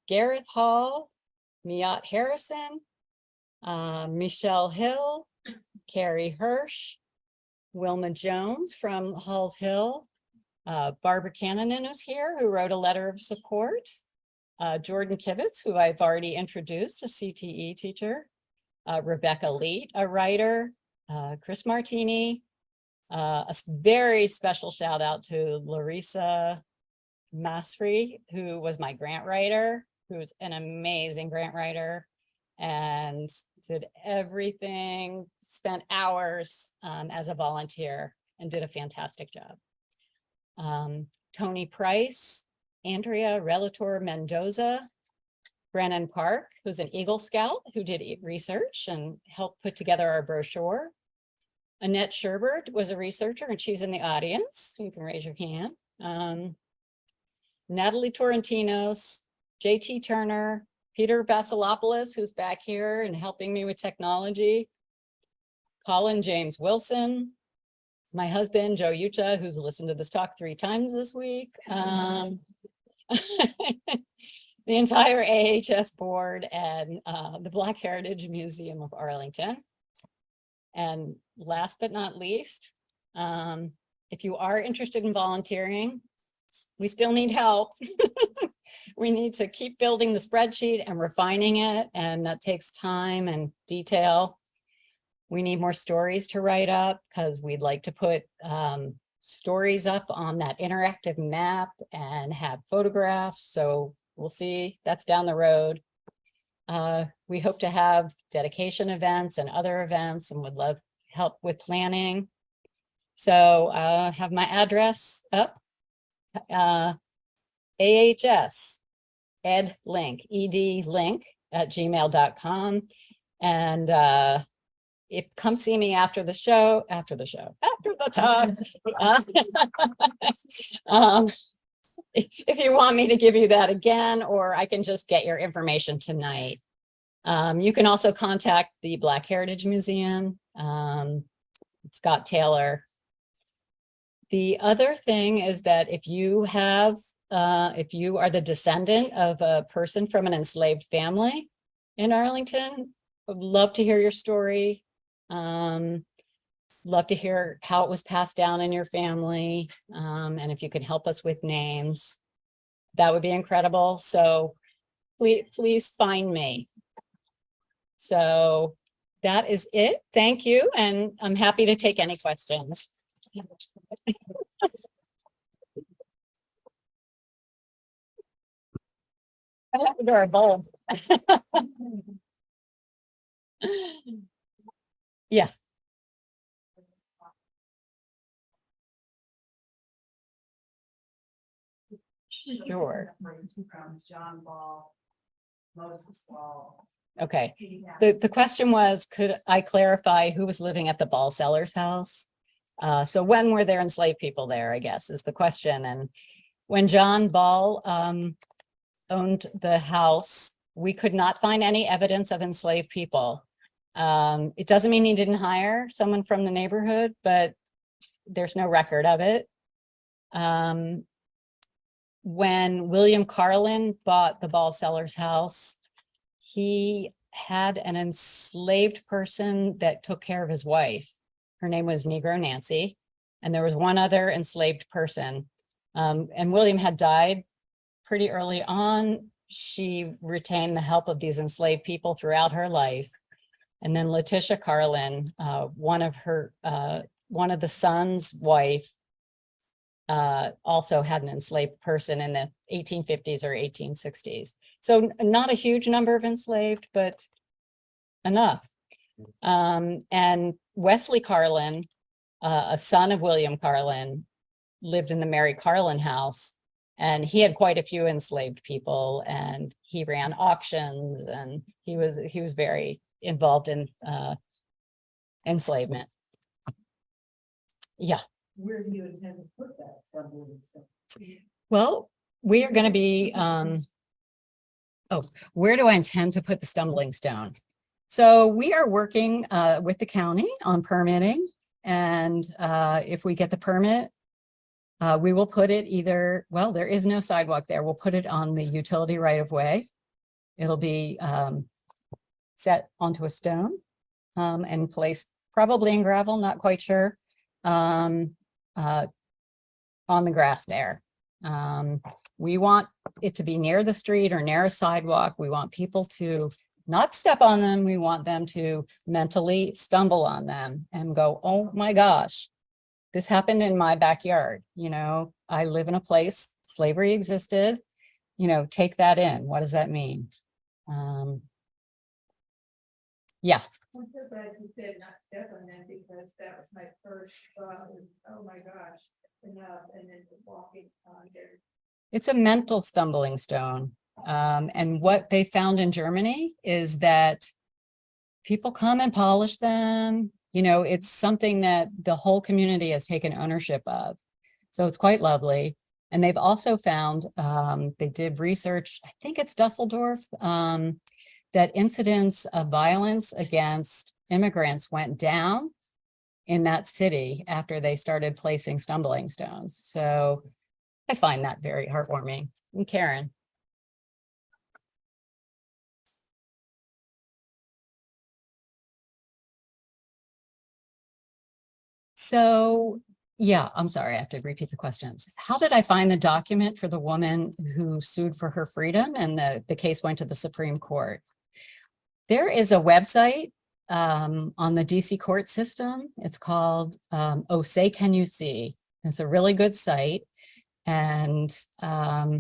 Gareth Hall, Miat Harrison, Michelle Hill, Carrie Hirsch, Wilma Jones from Halls Hill, Barbara Cannonen is here, who wrote a letter of support. Jordan Kivitz, who I've already introduced, a CTE teacher. Rebecca Leet, a writer. Chris Martini. A very special shout out to Larissa Masfrey, who was my grant writer, who's an amazing grant writer and did everything, spent hours as a volunteer. and did a fantastic job. Tony Price, Andrea Relator Mendoza, Brennan Park, who's an Eagle Scout who did research and helped put together our brochure. Annette Sherbert was a researcher and she's in the audience, so you can raise your hand. Natalie Torrentinos, JT Turner, Peter Vasilopoulos, who's back here and helping me with technology. Colin James Wilson, my husband, Joe Yucha, who's listened to this talk 3 times this week. The entire AHS board and the Black Heritage Museum of Arlington. And last but not least, if you are interested in volunteering, we still need help. We need to keep building the spreadsheet and refining it, and that takes time and detail. We need more stories to write up because we'd like to put stories up on that interactive map and have photographs. So we'll see, that's down the road. We hope to have dedication events and other events and would love help with planning. So have my address up, AHS edlink, edlink @gmail.com. And come see me after the talk. If you want me to give you that again, or I can just get your information tonight. You can also contact the Black Heritage Museum, Scott Taylor. The other thing is that if you are the descendant of a person from an enslaved family in Arlington, I'd love to hear your story. Love to hear how it was passed down in your family. And if you can help us with names, that would be incredible. So please find me. So that is it. Thank you. And I'm happy to take any questions. I have to do our bowl. Yeah. Sure. John Ball, Moses Ball. Okay. The question was, could I clarify who was living at the Ball Sellers house? So when were there enslaved people there, I guess, is the question. And when John Ball owned the house, we could not find any evidence of enslaved people. It doesn't mean he didn't hire someone from the neighborhood, but there's no record of it. When William Carlin bought the Ball Sellers house, he had an enslaved person that took care of his wife. Her name was Negro Nancy, and there was one other enslaved person. And William had died pretty early on. She retained the help of these enslaved people throughout her life. And then Letitia Carlin, one of the son's wife, also had an enslaved person in the 1850s or 1860s. So not a huge number of enslaved, but enough. And Wesley Carlin, a son of William Carlin, lived in the Mary Carlin house, and he had quite a few enslaved people, and he ran auctions, and he was very involved in enslavement. Yeah. Where do you intend to put that stumbling stone? Well, we are going to be, where do I intend to put the stumbling stone? So we are working with the county on permitting, and if we get the permit, we will put it either, well, there is no sidewalk there. We'll put it on the utility right of way. It'll be set onto a stone and placed probably in gravel, not quite sure, on the grass there. We want it to be near the street or near a sidewalk. We want people to not step on them. We want them to mentally stumble on them and go, oh my gosh, this happened in my backyard. You know, I live in a place, slavery existed, you know, take that in. What does that mean? Yeah, I'm so glad you said not Stephanie, because that was my first thought, was, oh my gosh, enough, and then walking on there. it's a mental stumbling stone. And what they found in Germany is that people come and polish them. You know, it's something that the whole community has taken ownership of. So it's quite lovely. And they've also found, they did research, I think it's Dusseldorf, that incidents of violence against immigrants went down in that city after they started placing stumbling stones. So I find that very heartwarming. And Karen. So, yeah, I'm sorry, I have to repeat the questions. How did I find the document for the woman who sued for her freedom and the case went to the Supreme Court? There is a website on the DC court system. It's called Oh Say Can You See? It's a really good site. And a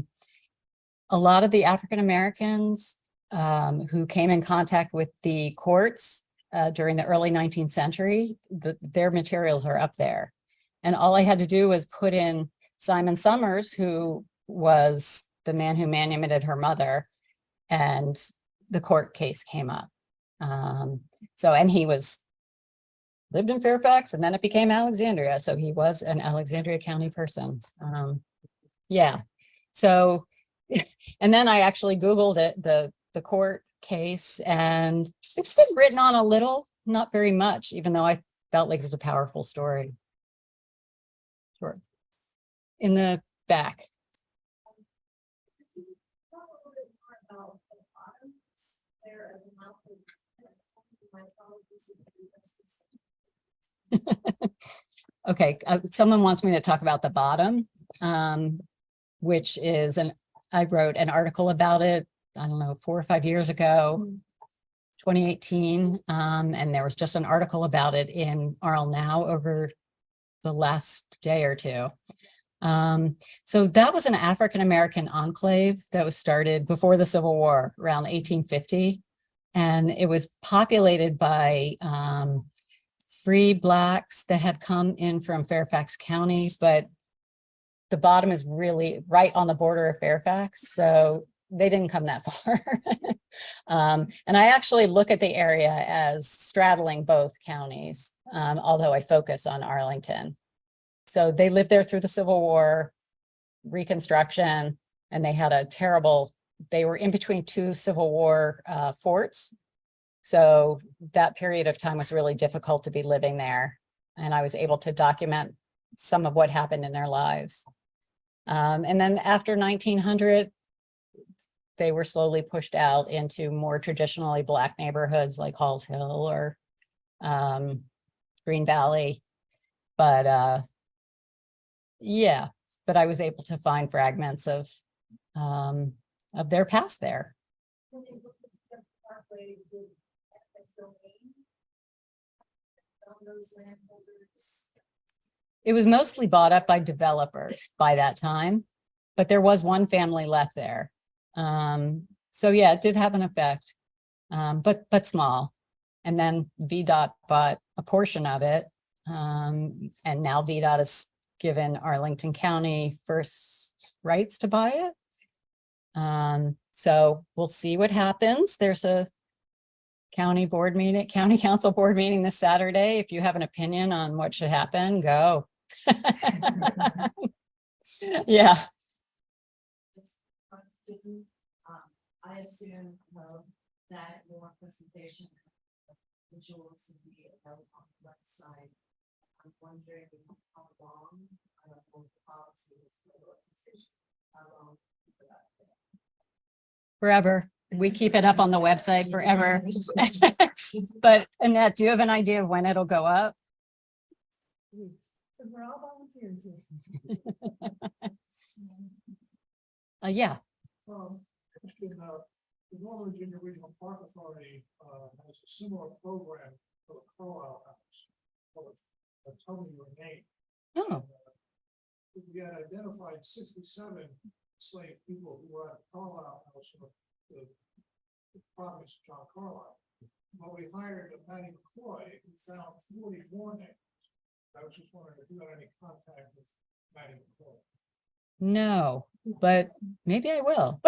lot of the African Americans who came in contact with the courts during the early 19th century, their materials are up there. And all I had to do was put in Simon Summers, who was the man who manumitted her mother, and the court case came up. And he lived in Fairfax, and then it became Alexandria. So he was an Alexandria County person. Yeah. So, and then I actually Googled it, the court case, and it's been written on a little, not very much, even though I felt like it was a powerful story. Sure. In the back. Talk a little bit more about the bottoms there at the mouth of my apologies if you missed this. Okay, someone wants me to talk about the bottom, which is I wrote an article about it, I don't know, 4 or 5 years ago, 2018. And there was just an article about it in RL Now over the last day or two. So that was an African-American enclave that was started before the Civil War, around 1850. And it was populated by free Blacks that had come in from Fairfax County, but the bottom is really right on the border of Fairfax. So they didn't come that far. And I actually look at the area as straddling both counties, although I focus on Arlington. So they lived there through the Civil War, Reconstruction, and they had they were in between 2 Civil War forts. So that period of time was really difficult to be living there. And I was able to document some of what happened in their lives. And then after 1900, they were slowly pushed out into more traditionally Black neighborhoods like Halls Hill or Green Valley. But yeah, but I was able to find fragments of their past there. It was mostly bought up by developers by that time, but there was one family left there. So yeah, it did have an effect, but small. And then VDOT bought a portion of it. And now VDOT has given Arlington County first rights to buy it. So we'll see what happens. There's a county council board meeting this Saturday. If you have an opinion on what should happen, go. Yeah. I assume that your presentation visuals will be available on the website. I'm wondering how long the policy is for the organization. How long for that? Forever. We keep it up on the website forever. But Annette, do you have an idea of when it'll go up? We're all volunteers here. Yeah. The Northern Virginia Regional Park Authority has a similar program for the Carlisle House. Called Tell Me Your Name. Oh. We had identified 67 enslaved people who were at the Carlisle House in the province of John Carlisle. when we hired Matty McCoy, we found 40 more names. I was just wondering if you had any contact with Matty McCoy. No, but maybe I will.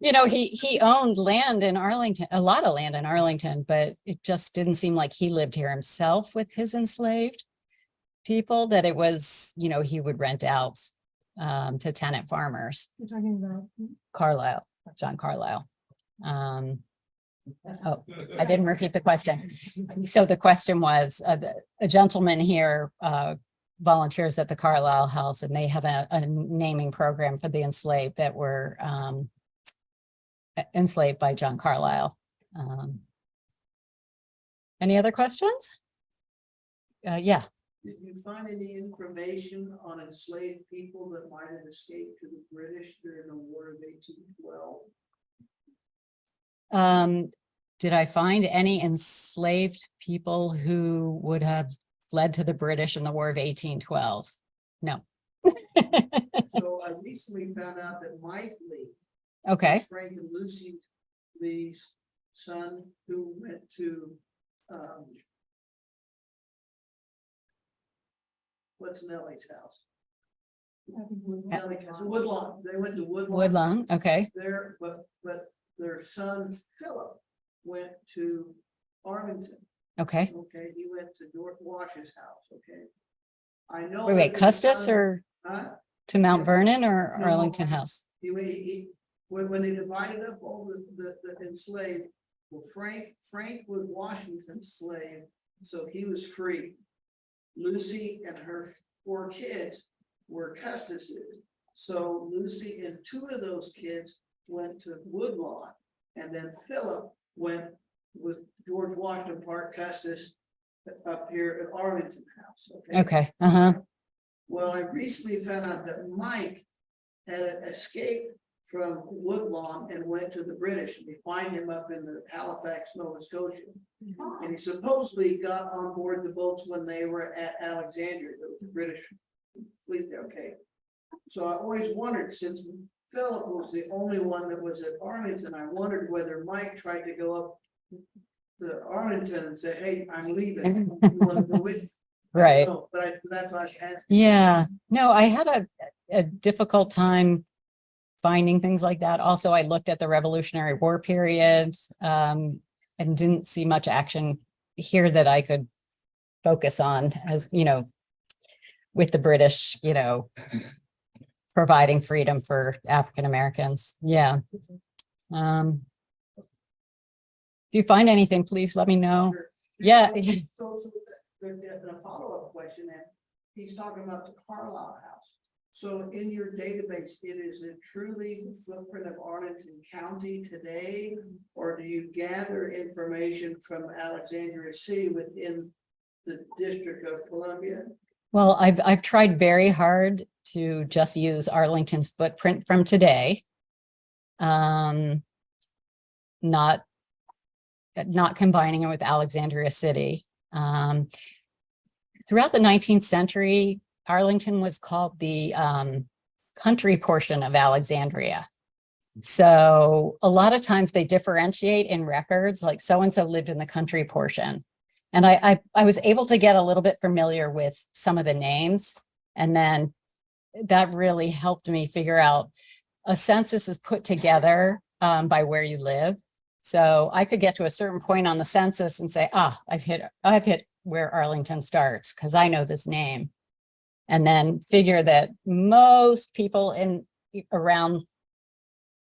You know, he owned land in Arlington, a lot of land in Arlington, but it just didn't seem like he lived here himself with his enslaved people, that it was, you know, he would rent out to tenant farmers. You're talking about. Carlisle, John Carlisle. Oh, I didn't repeat the question. So the question was, a gentleman here volunteers at the Carlisle House, and they have a naming program for the enslaved that were enslaved by John Carlisle. Any other questions? Yeah. Did you find any information on enslaved people that might have escaped to the British during the War of 1812? Did I find any enslaved people who would have fled to the British in the War of 1812? No. So I recently found out that Mike Lee, Okay. Frank and Lucy Lee's son, who went to what's Nellie's house? Nellie, Woodlawn. They went to Woodlawn. Woodlawn, okay. There, but their son Philip went to Arlington. Okay. Okay, he went to George Wash's house. Okay, I know. Wait, that his Custis son- or Huh? to Mount Vernon or No, Arlington House? When they divided up all the enslaved, well, Frank was Washington's slave, so he was free. Lucy and her 4 kids were Custis's. So Lucy and 2 of those kids went to Woodlawn, and then Philip went with George Washington Park Custis up here at Arlington House. Okay. Uh-huh. Well, I recently found out that Mike had escaped from Woodlawn and went to the British, and we find him up in the Halifax, Nova Scotia. And he supposedly got on board the boats when they were at Alexandria, the British fleet there, okay? So I always wondered, since Philip was the only one that was at Arlington, I wondered whether Mike tried to go up to Arlington and say, hey, I'm leaving. You want to go with? Right. No, but that's why I asked. Yeah. No, I had a difficult time finding things like that. Also, I looked at the Revolutionary War period and didn't see much action here that I could focus on, as you know, with the British, you know, providing freedom for African Americans. Yeah. If you find anything, please let me know. Sure. Yeah. So there's a follow-up question, and he's talking about the Carlisle House. So in your database, is it truly the footprint of Arlington County today? Or do you gather information from Alexandria City within the District of Columbia? Well, I've tried very hard to just use Arlington's footprint from today. Not combining it with Alexandria City. Throughout the 19th century, Arlington was called the country portion of Alexandria. So a lot of times they differentiate in records, like so-and-so lived in the country portion. And I was able to get a little bit familiar with some of the names. And then that really helped me figure out a census is put together by where you live. So I could get to a certain point on the census and say, I've hit where Arlington starts because I know this name. And then figure that most people around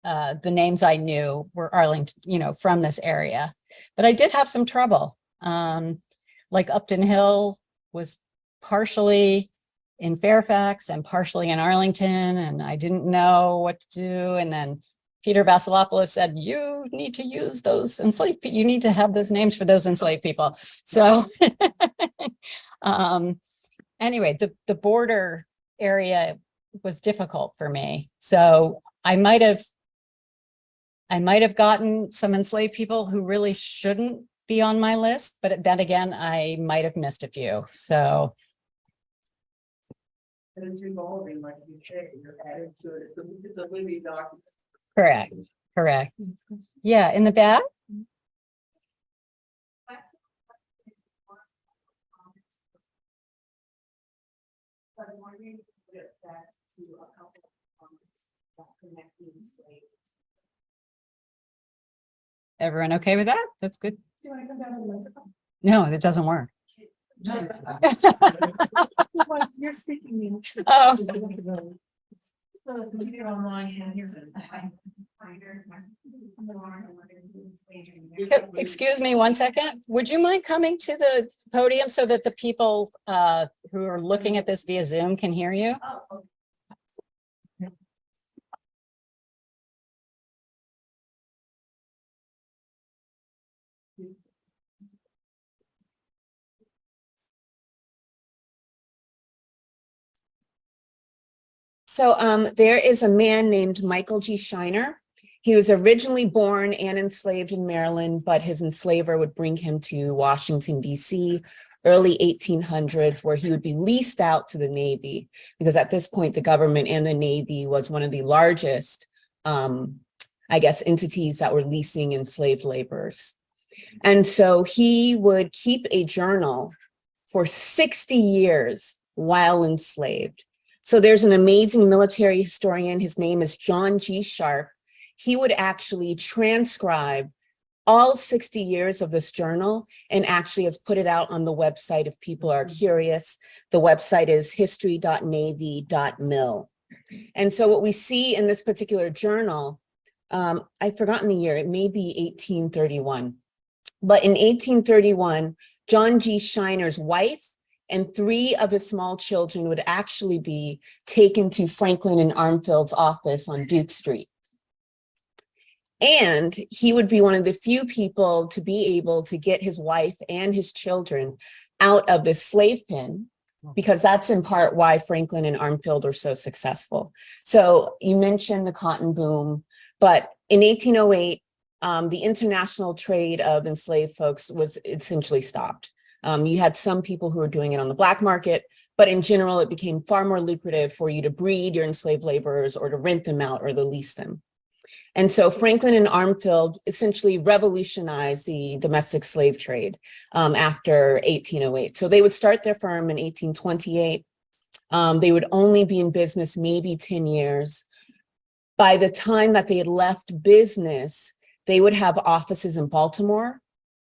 the names I knew were Arlington, you know, from this area. But I did have some trouble. Like Upton Hill was partially in Fairfax and partially in Arlington, and I didn't know what to do. And then Peter Vasilopoulos said, you need to use those enslaved people. You need to have those names for those enslaved people. So anyway, the border area was difficult for me. So I might have gotten some enslaved people who really shouldn't be on my list, but then again, I might have missed a few. So And it's evolving, like you say, you're adding to it. It's a living document. correct. Yeah, in the back. But I'm wondering if you put it back to a couple of comments that connect the enslaved. Everyone okay with that? That's good. Do you want to come down to the microphone? No, it doesn't work. You're speaking me. Oh. So the computer online and here. Excuse me one second. Would you mind coming to the podium so that the people who are looking at this via Zoom can hear you? Oh, So there is a man named Michael G. Shiner. He was originally born and enslaved in Maryland, but his enslaver would bring him to Washington, D.C., early 1800s, where he would be leased out to the Navy, because at this point, the government and the Navy was one of the largest, I guess, entities that were leasing enslaved laborers. And so he would keep a journal for 60 years while enslaved. So there's an amazing military historian. His name is John G. Sharp. He would actually transcribe all 60 years of this journal and actually has put it out on the website if people are curious. The website is history.navy.mil. And so what we see in this particular journal, I've forgotten the year, it may be 1831. But in 1831, John G. Shiner's wife and 3 of his small children would actually be taken to Franklin and Armfield's office on Duke Street. And he would be one of the few people to be able to get his wife and his children out of this slave pen, because that's in part why Franklin and Armfield are so successful. So you mentioned the cotton boom, but in 1808, the international trade of enslaved folks was essentially stopped. You had some people who were doing it on the black market, but in general, it became far more lucrative for you to breed your enslaved laborers or to rent them out or to lease them. And so Franklin and Armfield essentially revolutionized the domestic slave trade after 1808. So they would start their firm in 1828. They would only be in business maybe 10 years. By the time that they had left business, they would have offices in Baltimore,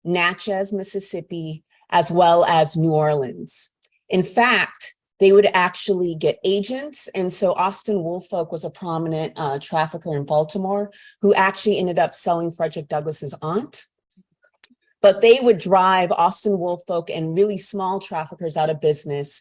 Natchez, Mississippi, as well as New Orleans. In fact, they would actually get agents. And so Austin Woolfolk was a prominent trafficker in Baltimore who actually ended up selling Frederick Douglass's aunt. But they would drive Austin Woolfolk and really small traffickers out of business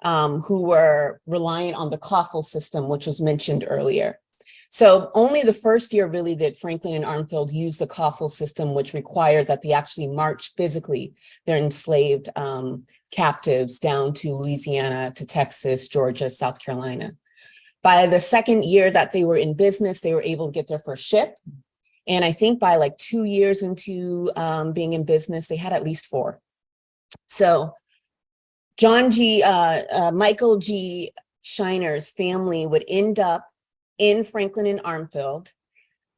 who were reliant on the coffle system, which was mentioned earlier. So only the first year really that Franklin and Armfield used the coffle system, which required that they actually march physically their enslaved captives down to Louisiana, to Texas, Georgia, South Carolina. By the second year that they were in business, they were able to get their first ship. And I think by like 2 years into being in business, they had at least 4. So Michael G. Shiner's family would end up in Franklin and Armfield.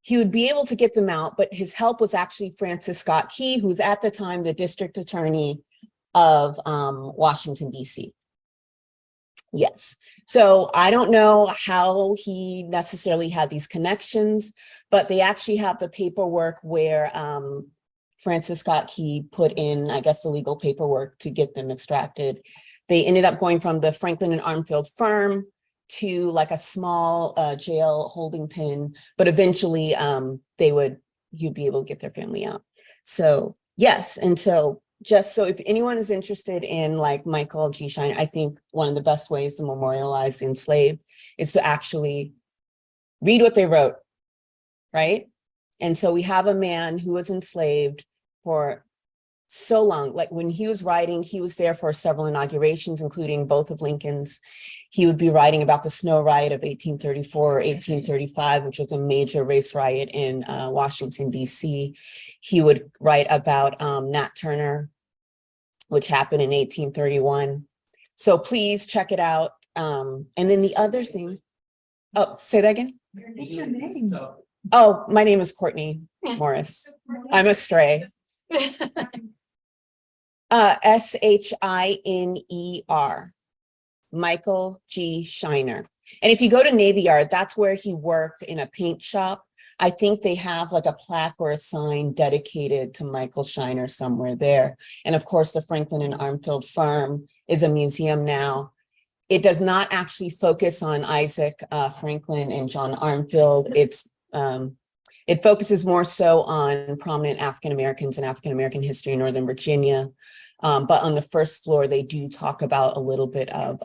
He would be able to get them out, but his help was actually Francis Scott Key, who's at the time the district attorney of Washington, D.C. Yes. So I don't know how he necessarily had these connections, but they actually have the paperwork where Francis Scott Key put in, I guess, the legal paperwork to get them extracted. They ended up going from the Franklin and Armfield firm to like a small jail holding pen, but eventually you'd be able to get their family out. So yes, and so just so if anyone is interested in like Michael G. Shiner, I think one of the best ways to memorialize the enslaved is to actually read what they wrote, right? And so we have a man who was enslaved for so long. Like when he was writing, he was there for several inaugurations, including both of Lincoln's. He would be writing about the Snow Riot of 1834 or 1835, which was a major race riot in Washington, D.C. He would write about Nat Turner, which happened in 1831. So please check it out. And then the other thing, oh, say that again? What's your name? Oh, my name is Courtney Morris. I'm a stray. Shiner. Michael G. Shiner. And if you go to Navy Yard, that's where he worked in a paint shop. I think they have like a plaque or a sign dedicated to Michael Shiner somewhere there. And of course, the Franklin and Armfield Farm is a museum now. It does not actually focus on Isaac Franklin and John Armfield. It focuses more so on prominent African Americans and African American history in Northern Virginia. But on the first floor, they do talk about a little bit of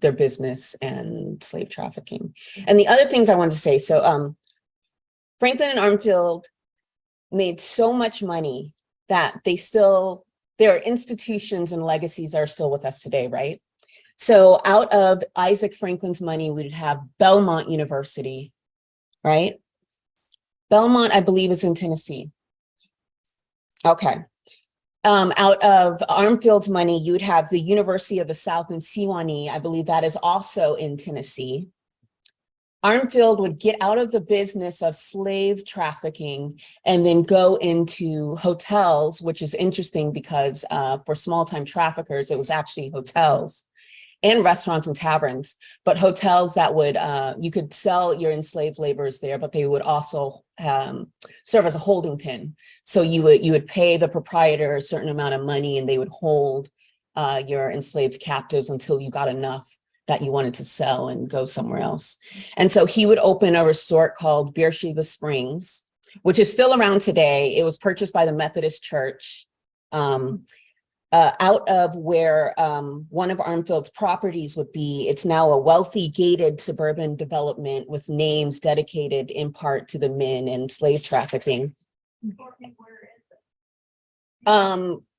their business and slave trafficking. And the other things I wanted to say, so Franklin and Armfield made so much money that their institutions and legacies are still with us today, right? So out of Isaac Franklin's money, we'd have Belmont University, right? Belmont, I believe, is in Tennessee. Okay. Out of Armfield's money, you would have the University of the South in Sewanee. I believe that is also in Tennessee. Armfield would get out of the business of slave trafficking and then go into hotels, which is interesting because for small-time traffickers, it was actually hotels and restaurants and taverns, but hotels that would, you could sell your enslaved laborers there, but they would also serve as a holding pen. So you would pay the proprietor a certain amount of money and they would hold your enslaved captives until you got enough that you wanted to sell and go somewhere else. And so he would open a resort called Beersheba Springs, which is still around today. It was purchased by the Methodist Church. Out of where one of Armfield's properties would be, it's now a wealthy gated suburban development with names dedicated in part to the men and slave trafficking.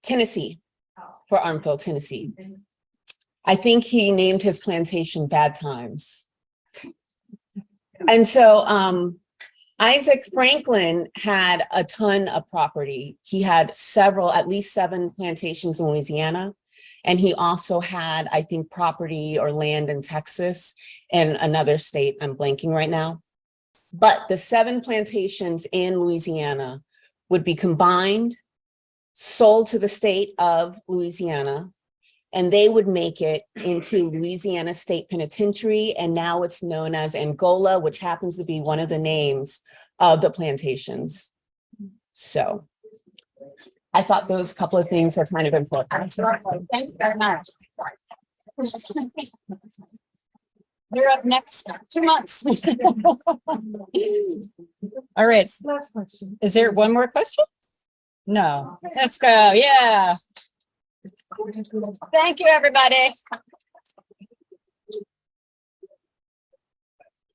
Tennessee, for Armfield, Tennessee. I think he named his plantation Bad Times. And so Isaac Franklin had a ton of property. He had at least 7 plantations in Louisiana. And he also had, I think, property or land in Texas and another state, I'm blanking right now. But the 7 plantations in Louisiana would be combined, sold to the state of Louisiana, and they would make it into Louisiana State Penitentiary. And now it's known as Angola, which happens to be one of the names of the plantations. So I thought those couple of things were kind of important. Thank you very much. You're up next, 2 months. All right. Last question. Is there one more question? No. Let's go. Yeah. Thank you, everybody.